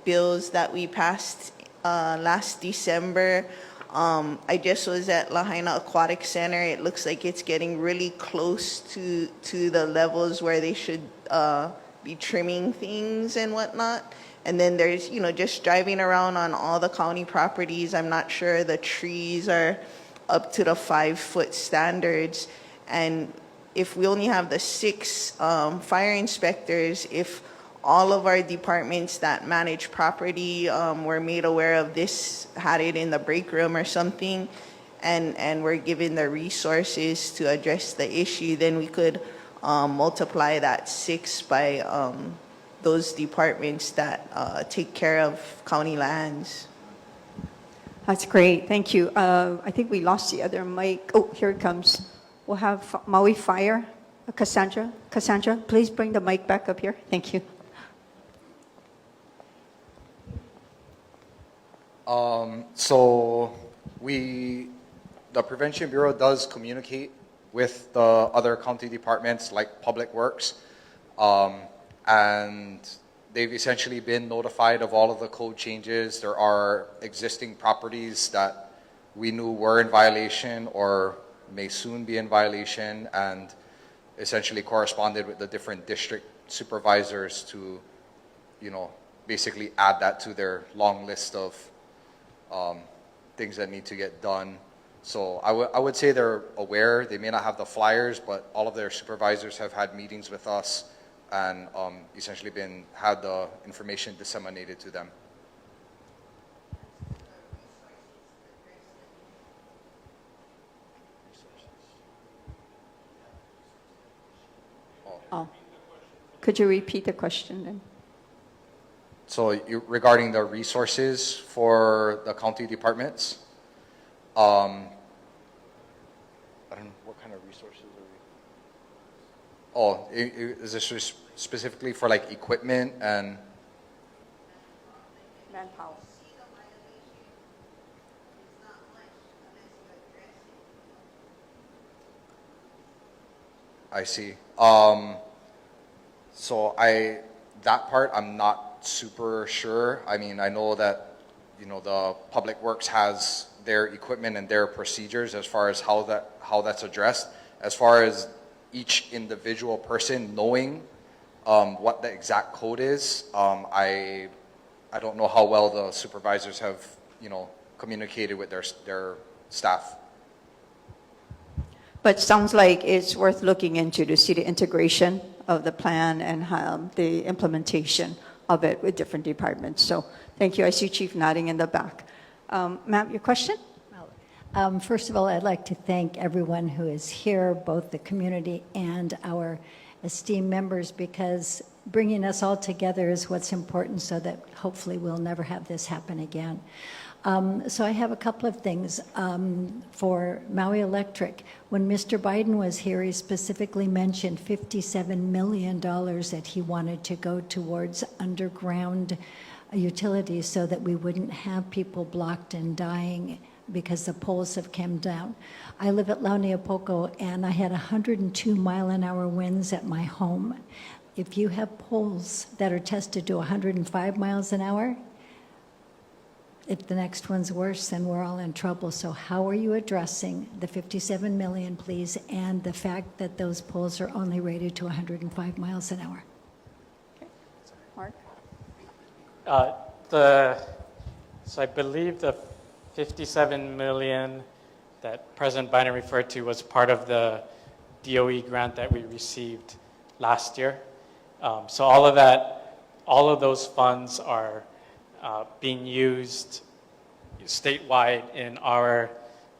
Speaker 16: bills that we passed last December? I just was at Lahaina Aquatic Center. It looks like it's getting really close to the levels where they should be trimming things and whatnot. And then there's, just driving around on all the county properties, I'm not sure the trees are up to the 5-foot standards. And if we only have the 6 fire inspectors, if all of our departments that manage property were made aware of this, had it in the break room or something, and were given the resources to address the issue, then we could multiply that 6 by those departments that take care of county lands.
Speaker 1: That's great. Thank you. I think we lost the other mic. Oh, here it comes. We'll have Maui Fire. Cassandra. Cassandra, please bring the mic back up here. Thank you.
Speaker 6: So the Prevention Bureau does communicate with the other county departments like Public Works, and they've essentially been notified of all of the code changes. There are existing properties that we knew were in violation or may soon be in violation, and essentially corresponded with the different district supervisors to, basically add that to their long list of things that need to get done. So I would say they're aware. They may not have the flyers, but all of their supervisors have had meetings with us and essentially had the information disseminated to them.
Speaker 1: Oh. Could you repeat the question then?
Speaker 6: So regarding the resources for the county departments, I don't know, what kind of resources are we? Oh, is this just specifically for like equipment and?
Speaker 1: Manpower.
Speaker 6: I see. So that part I'm not super sure. I mean, I know that, the Public Works has their equipment and their procedures as far as how that's addressed. As far as each individual person knowing What the exact code is, I don't know how well the supervisors have, communicated with their staff.
Speaker 1: But sounds like it's worth looking into to see the integration of the plan and the implementation of it with different departments. So thank you. I see Chief nodding in the back. Ma'am, your question?
Speaker 17: First of all, I'd like to thank everyone who is here, both the community and our esteemed members, because bringing us all together is what's important so that hopefully we'll never have this happen again. So I have a couple of things for Maui Electric. When Mr. Biden was here, he specifically mentioned $57 million that he wanted to go towards underground utilities so that we wouldn't have people blocked and dying because the poles have come down. I live at Launiapoco, and I had 102-mile-an-hour winds at my home. If you have poles that are tested to 105 miles an hour, if the next one's worse, then we're all in trouble. So how are you addressing the 57 million, please, and the fact that those poles are only rated to 105 miles an hour?
Speaker 1: Mark?
Speaker 4: So I believe the 57 million that President Biden referred to was part of the DOE grant that we received last year. So all of those funds are being used statewide in our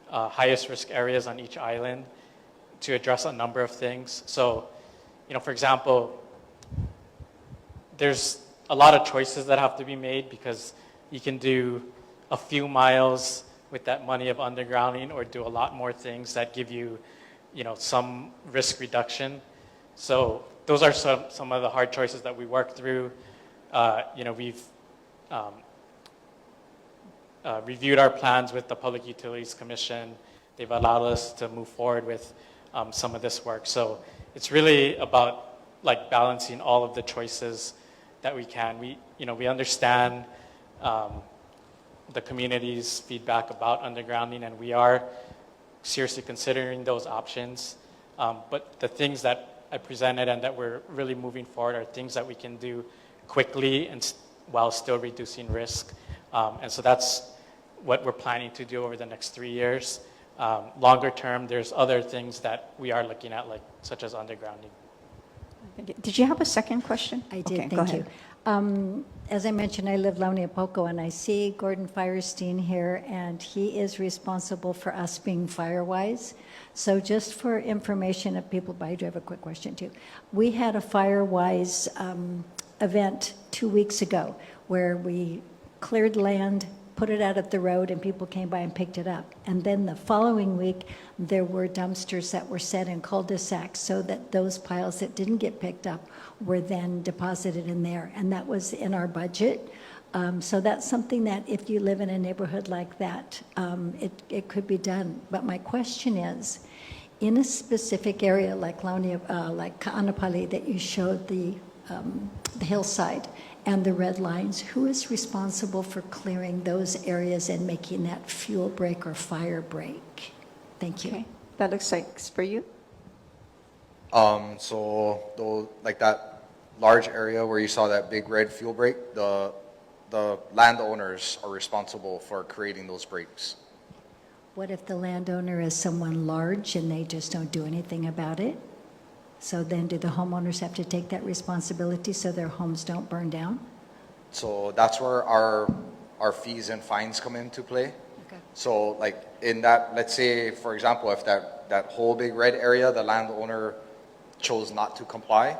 Speaker 4: highest risk areas on each island to address a number of things. So, for example, there's a lot of choices that have to be made because you can do a few miles with that money of undergrounding or do a lot more things that give you, some risk reduction. So those are some of the hard choices that we work through. We've reviewed our plans with the Public Utilities Commission. They've allowed us to move forward with some of this work. So it's really about balancing all of the choices that we can. We understand the community's feedback about undergrounding, and we are seriously considering those options. But the things that I presented and that we're really moving forward are things that we can do quickly and while still reducing risk. And so that's what we're planning to do over the next 3 years. Longer term, there's other things that we are looking at, such as undergrounding.
Speaker 1: Did you have a second question?
Speaker 17: I did,
Speaker 1: Okay, go
Speaker 17: thank
Speaker 1: ahead.
Speaker 17: you. As I mentioned, I live Launiapoco, and I see Gordon Firestein here, and he is responsible for us being Firewise. So just for information of people, but I do have a quick question too. We had a Firewise event 2 weeks ago where we cleared land, put it out at the road, and people came by and picked it up. And then the following week, there were dumpsters that were set in cul-de-sacs so that those piles that didn't get picked up were then deposited in there. And that was in our budget. So that's something that if you live in a neighborhood like that, it could be done. But my question is, in a specific area like like Ka'anapali that you showed the hillside, and the red lines, who is responsible for clearing those areas and making that fuel break or fire break? Thank you.
Speaker 1: Okay. That looks like it's for you.
Speaker 6: So that large area where you saw that big red fuel break, the landowners are responsible for creating those breaks.
Speaker 17: What if the landowner is someone large and they just don't do anything about it? So then do the homeowners have to take that responsibility so their homes don't burn down?
Speaker 6: So that's where our fees and fines come into play.
Speaker 17: Okay.
Speaker 6: So in that, let's say, for example, if that whole big red area, the landowner chose not to comply,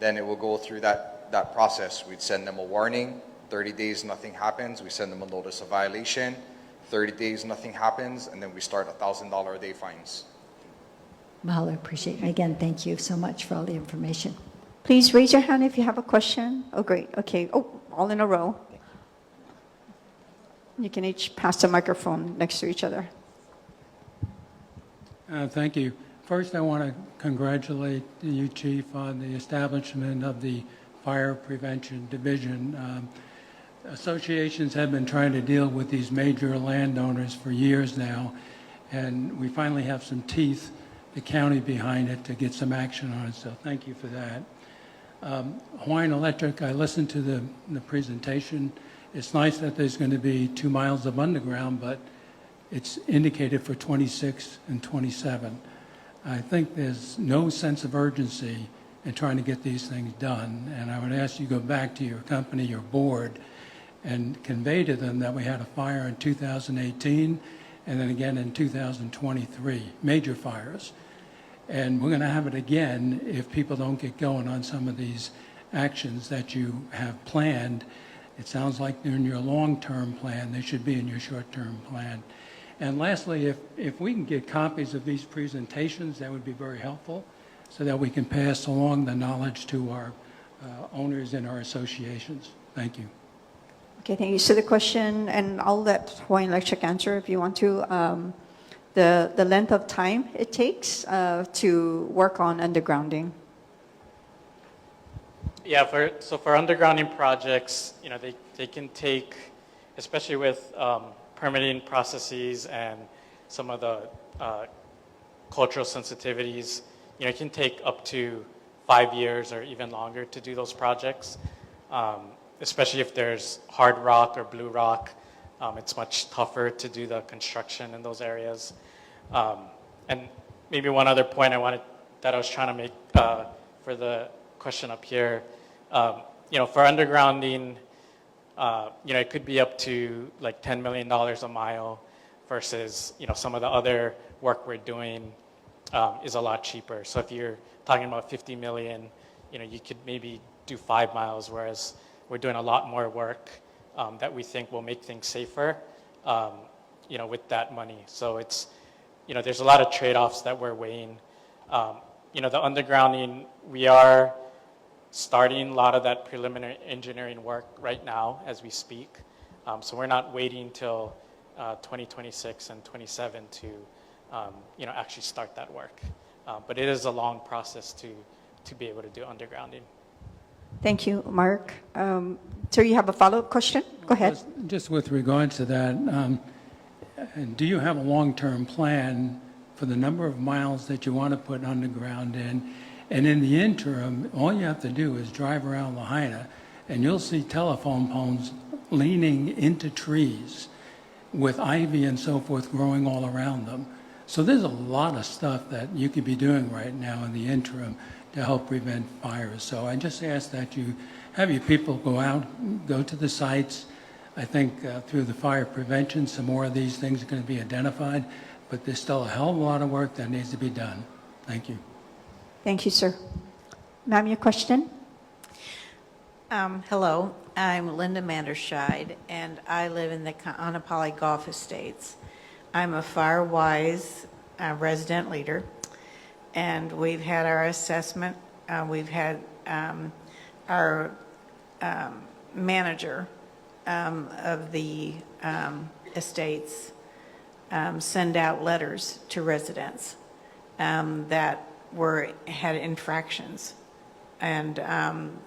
Speaker 6: then it will go through that process. We'd send them a warning, 30 days, nothing happens. We send them a notice of violation, 30 days, nothing happens, and then we start $1,000 a day fines.
Speaker 17: Mahalo, appreciate it. Again, thank you so much for all the information.
Speaker 1: Please raise your hand if you have a question. Oh, great. Okay. Oh, all in a row. You can each pass the microphone next to each other.
Speaker 18: Thank you. First, I want to congratulate you, Chief, on the establishment of the Fire Prevention Division. Associations have been trying to deal with these major landowners for years now, and we finally have some teeth, the county behind it, to get some action on it, so thank you for that. Hawaiian Electric, I listened to the presentation. It's nice that there's going to be 2 miles of underground, but it's indicated for 26 and 27. I think there's no sense of urgency in trying to get these things done, and I would ask you to go back to your company, your board, and convey to them that we had a fire in 2018 and then again in 2023, major fires. And we're going to have it again if people don't get going on some of these actions that you have planned. It sounds like they're in your long-term plan. They should be in your short-term plan. And lastly, if we can get copies of these presentations, that would be very helpful so that we can pass along the knowledge to our owners and our associations. Thank you.
Speaker 1: Okay, thank you. So the question, and I'll let Hawaiian Electric answer if you want to, the length of time it takes to work on undergrounding.
Speaker 4: Yeah, so for undergrounding projects, you know, they can take, especially with permitting processes and some of the cultural sensitivities, you know, it can take up to 5 years or even longer to do those projects. Especially if there's hard rock or blue rock, it's much tougher to do the construction in those areas. And maybe one other point I was trying to make for the question up here, you know, for undergrounding, you know, it could be up to like $10 million a mile versus, you know, some of the other work we're doing is a lot cheaper. So if you're talking about 50 million, you know, you could maybe do 5 miles, whereas we're doing a lot more work that we think will make things safer, you know, with that money. So it's, you know, there's a lot of trade-offs that we're weighing. You know, the undergrounding, we are starting a lot of that preliminary engineering work right now as we speak. So we're not waiting till 2026 and 27 to, you know, actually start that work. But it is a long process to be able to do undergrounding.
Speaker 1: Thank you, Mark. Sir, you have a follow-up question? Go ahead.
Speaker 18: Just with regard to that, do you have a long-term plan for the number of miles that you want to put underground in? And in the interim, all you have to do is drive around Lahaina, and you'll see telephone poles leaning into trees with ivy and so forth growing all around them. So there's a lot of stuff that you could be doing right now in the interim to help prevent fires. So I just ask that you have your people go out, go to the sites. I think through the fire prevention, some more of these things are going to be identified, but there's still a hell of a lot of work that needs to be done. Thank you.
Speaker 1: Thank you, sir. Ma'am, your question?
Speaker 19: Hello, I'm Linda Manderscheid, and I live in the Kaanapali Golf Estates. I'm a Firewise resident leader, and we've had our assessment. We've had our manager of the estates send out letters to residents that had infractions, and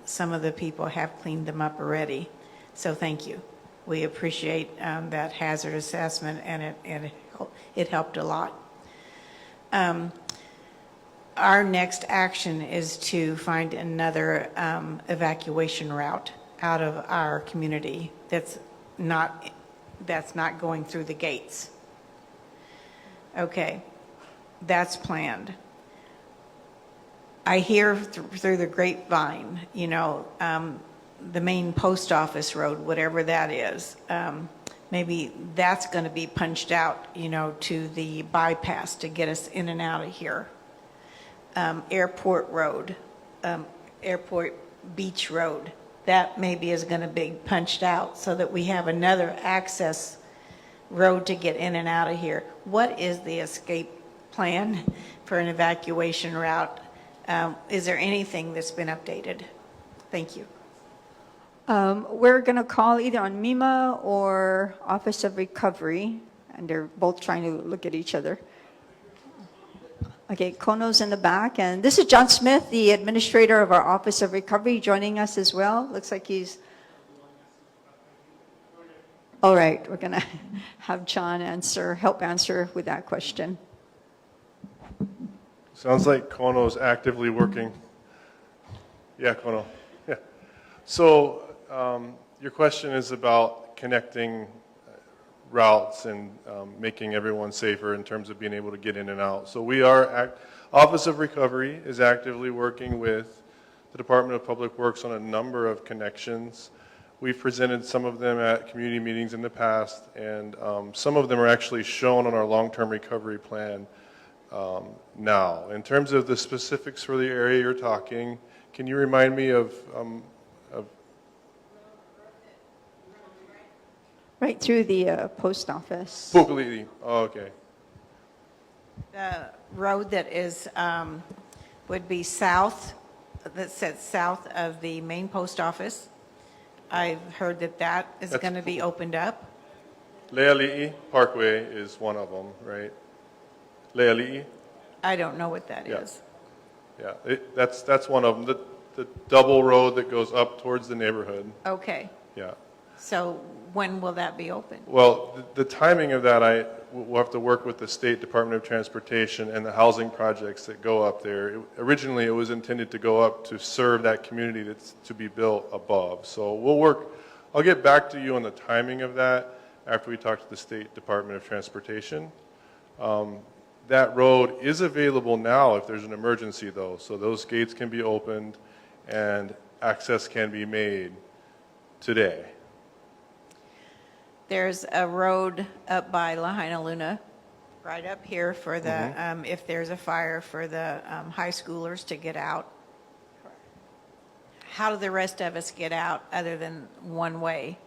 Speaker 19: some of the people have cleaned them up already. So thank you. We appreciate that hazard assessment, and it helped a lot. Our next action is to find another evacuation route out of our community that's not going through the gates. Okay, that's planned. I hear through the grapevine, you know, the main post office road, whatever that is, maybe that's going to be punched out, you know, to the bypass to get us in and out of here. Airport Road, Airport Beach Road, that maybe is going to be punched out so that we have another access road to get in and out of here. What is the escape plan for an evacuation route? Is there anything that's been updated? Thank you.
Speaker 1: We're going to call either on MEMA or Office of Recovery, and they're both trying to look at each other. Okay, Kono's in the back, and this is John Smith, the administrator of our Office of Recovery, joining us as well. Looks like he's... All right, we're going to have John help answer with that question.
Speaker 20: Sounds like Kono's actively working. Yeah, Kono. Yeah. So your question is about connecting routes and making everyone safer in terms of being able to get in and out. So Office of Recovery is actively working with the Department of Public Works on a number of connections. We've presented some of them at community meetings in the past, and some of them are actually shown on our long-term recovery plan now. In terms of the specifics for the area you're talking, can you remind me of
Speaker 1: Right through the post office.
Speaker 20: Pukalili? Oh, okay.
Speaker 19: The road that is, would be south, that sits south of the main post office. I've heard that that is
Speaker 20: That's
Speaker 19: going to be opened up.
Speaker 20: Leali'i Parkway is one of them, right? Leali'i?
Speaker 19: I don't know what that is.
Speaker 20: Yeah, that's one of them. The double road that goes up towards the neighborhood.
Speaker 19: Okay.
Speaker 20: Yeah.
Speaker 19: So when will that be open?
Speaker 20: Well, the timing of that, we'll have to work with the State Department of Transportation and the housing projects that go up there. Originally, it was intended to go up to serve that community that's to be built above. So we'll work. I'll get back to you on the timing of that after we talk to the State Department of Transportation. That road is available now if there's an emergency, though. So those gates can be opened and access can be made today.
Speaker 19: There's a road up by Lahaina Luna, right up here for the, if there's a fire, for the high schoolers to get out. How do the rest of us get out other than one way?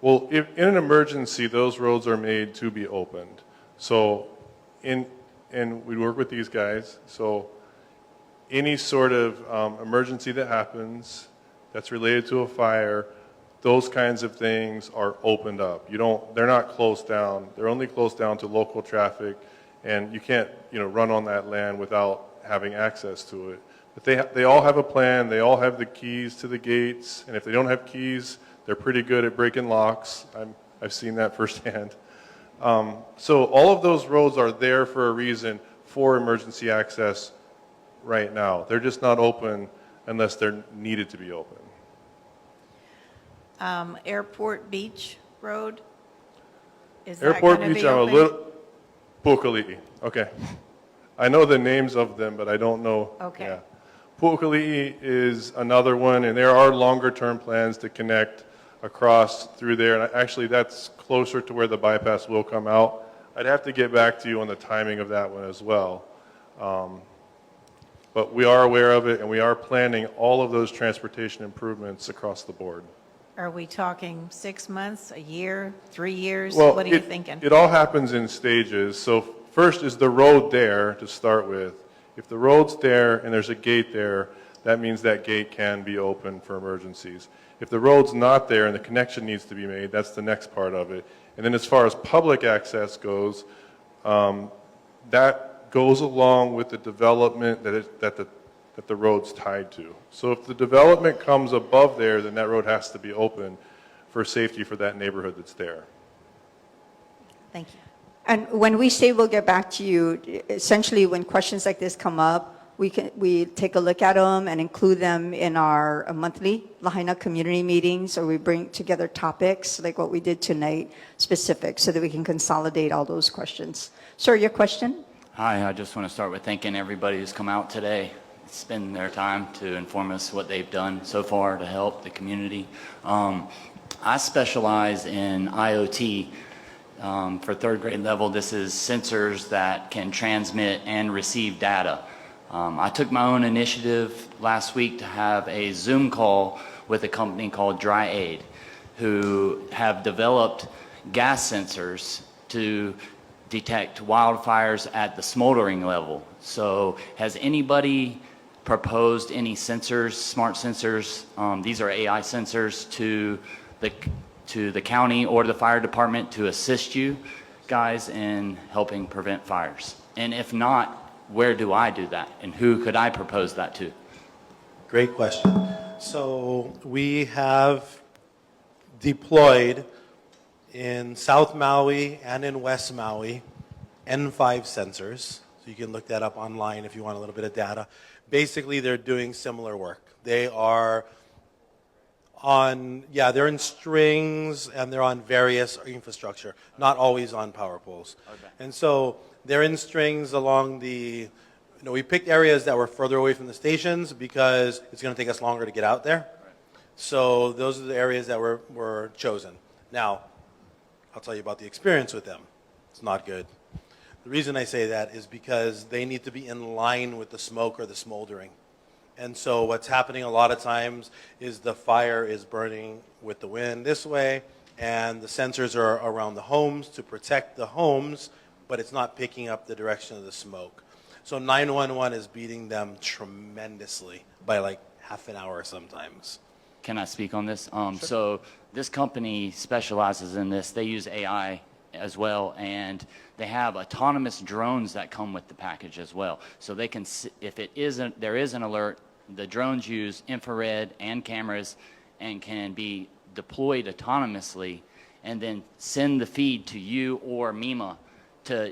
Speaker 20: Well, if in an emergency, those roads are made to be opened. So, and we work with these guys. So, any sort of emergency that happens that's related to a fire, those kinds of things are opened up. They're not closed down. They're only closed down to local traffic, and you can't, run on that land without having access to it. But they all have a plan. They all have the keys to the gates, and if they don't have keys, they're pretty good at breaking locks. I've seen that firsthand. So all of those roads are there for a reason for emergency access right now. They're just not open unless they're needed to be open.
Speaker 19: Airport Beach Road, is
Speaker 20: Airport
Speaker 19: that going to
Speaker 20: Beach,
Speaker 19: be
Speaker 20: I'm a
Speaker 19: open?
Speaker 20: little Pukalii. Okay. I know the names of them, but I don't know.
Speaker 19: Okay.
Speaker 20: Yeah. Pukalii is another one, and there are longer term plans to connect across through there. And actually, that's closer to where the bypass will come out. I'd have to get back to you on the timing of that one as well. But we are aware of it, and we are planning all of those transportation improvements across the board.
Speaker 19: Are we talking 6 months, a year, 3 years?
Speaker 20: Well,
Speaker 19: What are you thinking?
Speaker 20: It all happens in stages. So first is the road there to start with. If the road's there and there's a gate there, that means that gate can be open for emergencies. If the road's not there and the connection needs to be made, that's the next part of it. And then as far as public access goes, that goes along with the development that the road's tied to. So if the development comes above there, then that road has to be open for safety for that neighborhood that's there.
Speaker 19: Thank you.
Speaker 1: And when we say we'll get back to you, essentially when questions like this come up, we take a look at them and include them in our monthly Lahaina community meetings, or we bring together topics like what we did tonight, specific, so that we can consolidate all those questions. Sir, your question?
Speaker 21: Hi, I just want to start with thanking everybody who's come out today, spend their time to inform us what they've done so far to help the community. I specialize in IoT. For third grade level, this is sensors that can transmit and receive data. I took my own initiative last week to have a Zoom call with a company called DryAid, who have developed gas sensors to detect wildfires at the smoldering level. So has anybody proposed any sensors, smart sensors, these are AI sensors, to the county or the fire department to assist you guys in helping prevent fires? And if not, where do I do that? And who could I propose that to?
Speaker 9: Great question. So we have deployed in South Maui and in West Maui N5 sensors. So you can look that up online if you want a little bit of data. Basically, they're doing similar work. They are they're in strings and they're on various infrastructure, not always on power poles.
Speaker 21: Okay.
Speaker 9: And so they're in strings along the, we picked areas that were further away from the stations because it's going to take us longer to get out there.
Speaker 21: Right.
Speaker 9: So those are the areas that were chosen. Now, I'll tell you about the experience with them. It's not good. The reason I say that is because they need to be in line with the smoke or the smoldering. And so what's happening a lot of times is the fire is burning with the wind this way, and the sensors are around the homes to protect the homes, but it's not picking up the direction of the smoke. So 911 is beating them tremendously by like half an hour sometimes.
Speaker 21: Can I speak on this? So this company specializes in this. They use AI as well, and they have autonomous drones that come with the package as well. So they can, if there is an alert, the drones use infrared and cameras and can be deployed autonomously and then send the feed to you or MEMA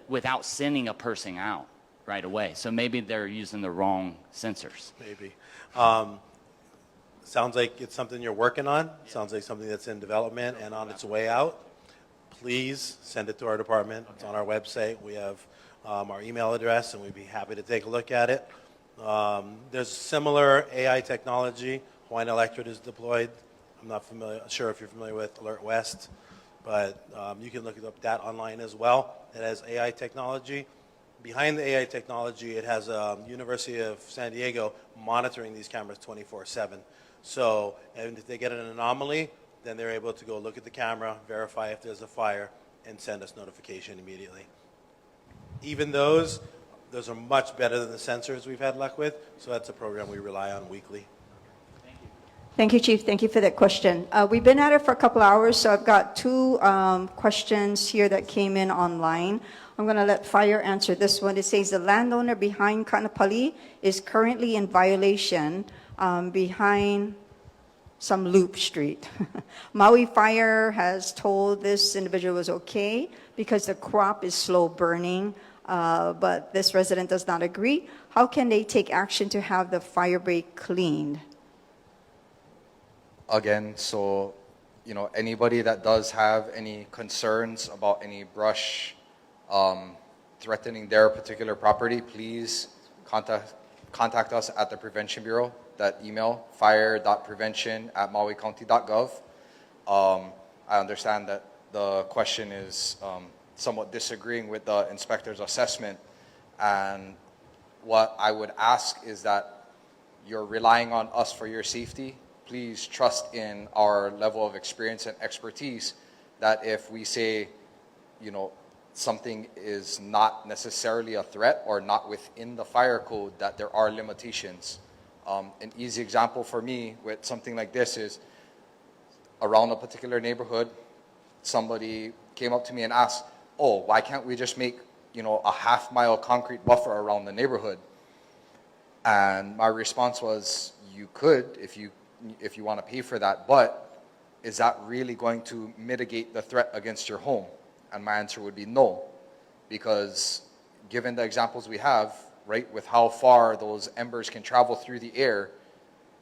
Speaker 21: without sending a person out right away. So maybe they're using the wrong sensors.
Speaker 9: Maybe. Sounds like it's something you're working on. Sounds like something that's in development and on its way out. Please send it to our department. It's on our website. We have our email address, and we'd be happy to take a look at it. There's similar AI technology. Hawaiian Electric is deployed. I'm not sure if you're familiar with Alert West, but you can look up that online as well. It has AI technology. Behind the AI technology, it has University of San Diego monitoring these cameras 24/7. So, and if they get an anomaly, then they're able to go look at the camera, verify if there's a fire, and send us notification immediately. Even those are much better than the sensors we've had luck with, so that's a program we rely on weekly.
Speaker 1: Thank you, Chief. Thank you for that question. We've been at it for a couple hours, so I've got two questions here that came in online. I'm going to let Fire answer this one. It says the landowner behind Kanapali is currently in violation behind some loop street. Maui Fire has told this individual was okay because the crop is slow burning, but this resident does not agree. How can they take action to have the fire break cleaned?
Speaker 6: Again, so, anybody that does have any concerns about any brush threatening their particular property, please contact us at the Prevention Bureau. That email, fire.prevention@mauicounty.gov. I understand that the question is somewhat disagreeing with the inspector's assessment, and what I would ask is that you're relying on us for your safety. Please trust in our level of experience and expertise that if we say, something is not necessarily a threat or not within the fire code, that there are limitations. An easy example for me with something like this is around a particular neighborhood, somebody came up to me and asked, why can't we just make, a half-mile concrete buffer around the neighborhood? And my response was, you could if you want to pay for that, but is that really going to mitigate the threat against your home? And my answer would be no, because given the examples we have, right, with how far those embers can travel through the air,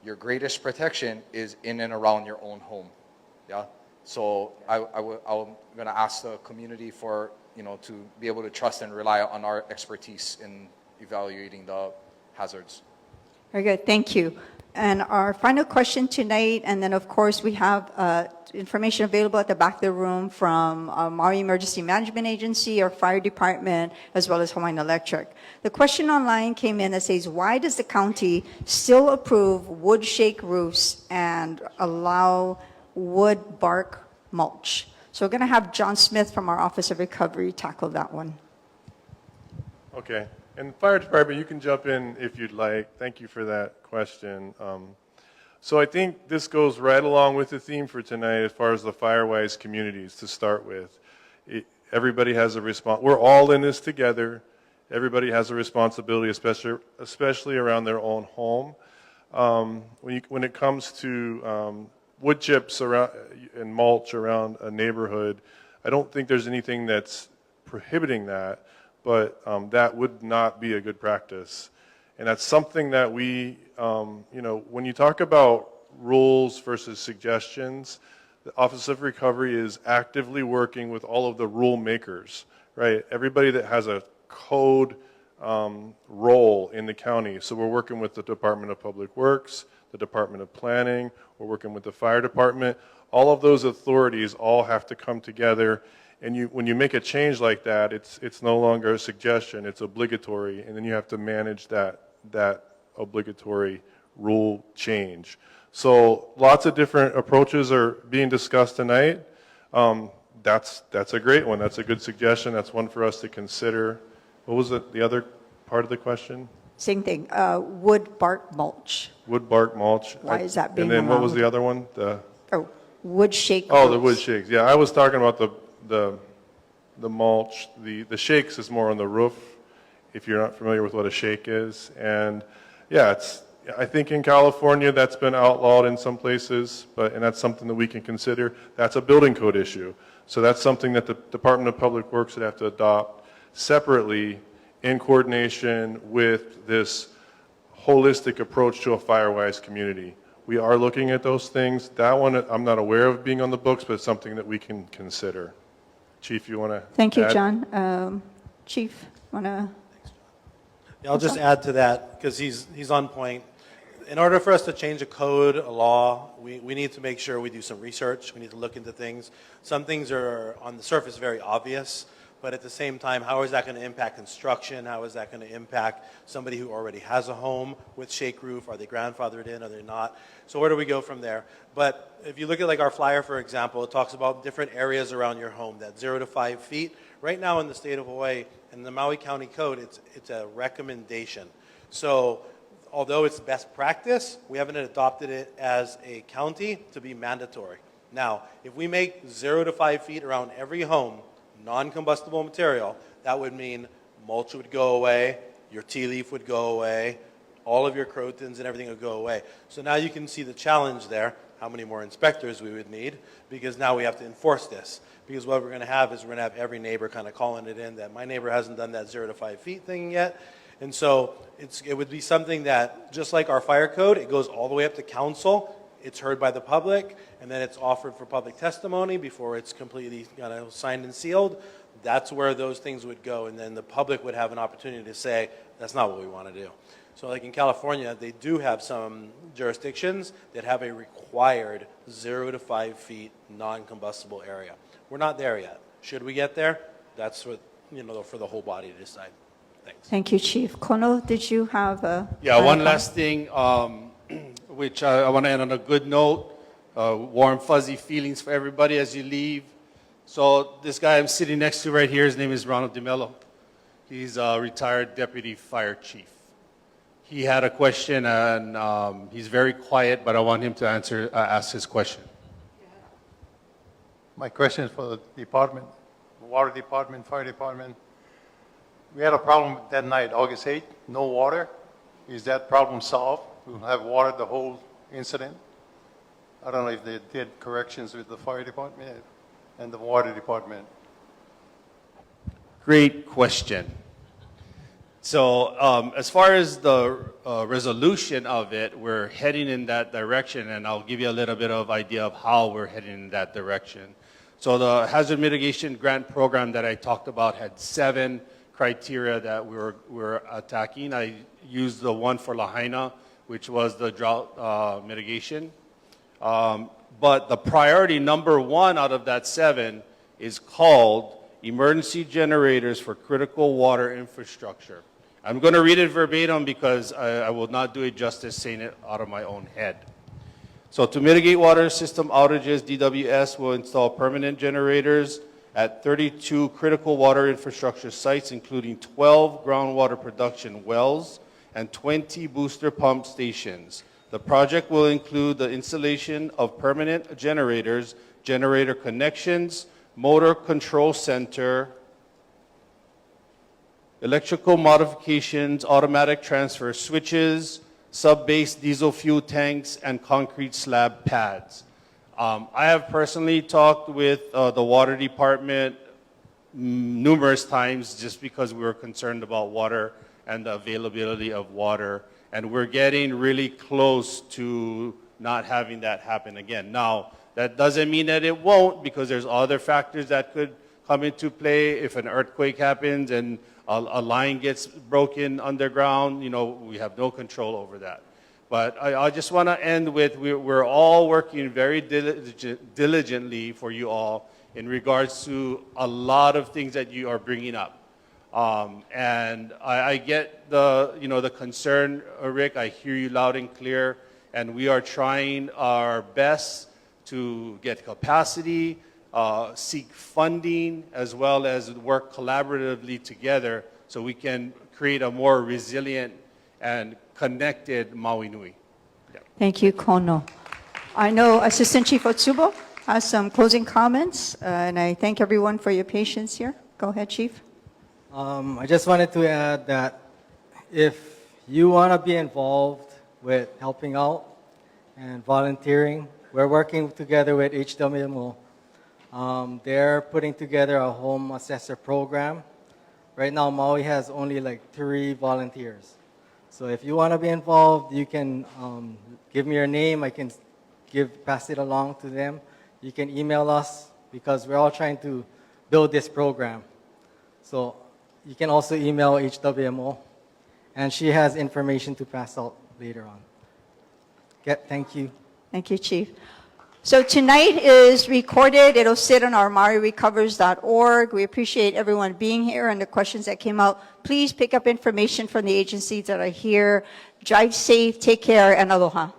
Speaker 6: your greatest protection is in and around your own home. Yeah. So I'm going to ask the community for, to be able to trust and rely on our expertise in evaluating the hazards.
Speaker 1: Very good. Thank you. And our final question tonight, and then of course we have information available at the back of the room from Maui Emergency Management Agency, our fire department, as well as Hawaiian Electric. The question online came in that says, why does the county still approve wood shake roofs and allow wood bark mulch? So we're going to have John Smith from our Office of Recovery tackle that one.
Speaker 20: Okay. And fire department, you can jump in if you'd like. Thank you for that question. So I think this goes right along with the theme for tonight as far as the Firewise communities to start with. Everybody has a we're all in this together. Everybody has a responsibility, especially around their own home. When it comes to wood chips around and mulch around a neighborhood, I don't think there's anything that's prohibiting that. but that would not be a good practice. And that's something that we, when you talk about rules versus suggestions, the Office of Recovery is actively working with all of the rule makers, right? Everybody that has a code role in the county. So we're working with the Department of Public Works, the Department of Planning, we're working with the Fire Department. All of those authorities all have to come together. And when you make a change like that, it's no longer a suggestion, it's obligatory, and then you have to manage that obligatory rule change. So lots of different approaches are being discussed tonight. That's a great one. That's a good suggestion. That's one for us to consider. What was the other part of the question?
Speaker 1: Same thing, wood bark mulch.
Speaker 20: Wood bark mulch.
Speaker 1: Why is that being
Speaker 20: And then what was
Speaker 1: allowed?
Speaker 20: the other one?
Speaker 1: Wood shake.
Speaker 20: Oh, the
Speaker 1: roofs.
Speaker 20: wood shakes. Yeah, I was talking about the mulch. The shakes is more on the roof, if you're not familiar with what a shake is. And yeah, I think in California that's been outlawed in some places, and that's something that we can consider. That's a building code issue. So that's something that the Department of Public Works would have to adopt separately in coordination with this holistic approach to a Firewise community. We are looking at those things. That one I'm not aware of being on the books, but it's something that we can consider. Chief, you want to
Speaker 1: Thank you,
Speaker 20: add?
Speaker 1: John. Chief, want to?
Speaker 9: Yeah, I'll just add to that because he's on point. In order for us to change a code, a law, we need to make sure we do some research. We need to look into things. Some things are on the surface very obvious, but at the same time, how is that going to impact construction? How is that going to impact somebody who already has a home with shake roof? Are they grandfathered in? Are they not? So where do we go from there? But if you look at like our flyer, for example, it talks about different areas around your home, that 0 to 5 feet. Right now in the state of Hawaii, in the Maui County Code, it's a recommendation. So although it's best practice, we haven't adopted it as a county to be mandatory. Now, if we make 0 to 5 feet around every home, non-combustible material, that would mean mulch would go away, your tea leaf would go away, all of your crotons and everything would go away. So now you can see the challenge there, how many more inspectors we would need, because now we have to enforce this. Because what we're going to have is we're going to have every neighbor kind of calling it in that my neighbor hasn't done that 0 to 5 feet thing yet. And so it would be something that, just like our fire code, it goes all the way up to council, it's heard by the public, and then it's offered for public testimony before it's completely signed and sealed. That's where those things would go, and then the public would have an opportunity to say, that's not what we want to do. So like in California, they do have some jurisdictions that have a required 0 to 5 feet non-combustible area. We're not there yet. Should we get there? That's what, for the whole body to decide. Thanks.
Speaker 1: Thank you, Chief. Kono, did you have a?
Speaker 2: Yeah, one last thing, which I want to end on a good note. Warm, fuzzy feelings for everybody as you leave. So this guy I'm sitting next to right here, his name is Ronald DeMello. He's a retired deputy fire chief. He had a question, and he's very quiet, but I want him to ask his question.
Speaker 3: My question is for the department, water department, fire department. We had a problem that night, August 8th, no water. Is that problem solved? We'll have water the whole incident? I don't know if they did corrections with the fire department and the water department.
Speaker 2: Great question. So as far as the resolution of it, we're heading in that direction, and I'll give you a little bit of idea of how we're heading in that direction. So the hazard mitigation grant program that I talked about had 7 criteria that we were attacking. I used the one for Lahaina, which was the drought mitigation. But the priority number 1 out of that 7 is called emergency generators for critical water infrastructure. I'm going to read it verbatim because I will not do it justice saying it out of my own head. So to mitigate water system outages, DWS will install permanent generators at 32 critical water infrastructure sites, including 12 groundwater production wells and 20 booster pump stations. The project will include the installation of permanent generators, generator connections, motor control center, electrical modifications, automatic transfer switches, sub-base diesel fuel tanks, and concrete slab pads. I have personally talked with the water department numerous times just because we were concerned about water and the availability of water. And we're getting really close to not having that happen again. Now, that doesn't mean that it won't, because there's other factors that could come into play. If an earthquake happens and a line gets broken underground, you know, we have no control over that. But I just want to end with, we're all working very diligently for you all in regards to a lot of things that you are bringing up. And I get the, you know, the concern, Rick. I hear you loud and clear, and we are trying our best to get capacity, seek funding, as well as work collaboratively together so we can create a more resilient and connected Maui Nui. Yeah.
Speaker 1: Thank you, Kono. I know Assistant Chief Otsubo has some closing comments, and I thank everyone for your patience here. Go ahead, Chief.
Speaker 5: I just wanted to add that if you want to be involved with helping out and volunteering, we're working together with HWMO. They're putting together a home assessor program. Right now, Maui has only like 3 volunteers. So if you want to be involved, you can give me your name. I can pass it along to them. You can email us, because we're all trying to build this program. So you can also email HWMO, and she has information to pass out later on. Thank you.
Speaker 1: Thank you, Chief. So tonight is recorded. It'll sit on our mauirecovers.org. We appreciate everyone being here and the questions that came out. Please pick up information from the agencies that are here. Drive safe, take care, and aloha.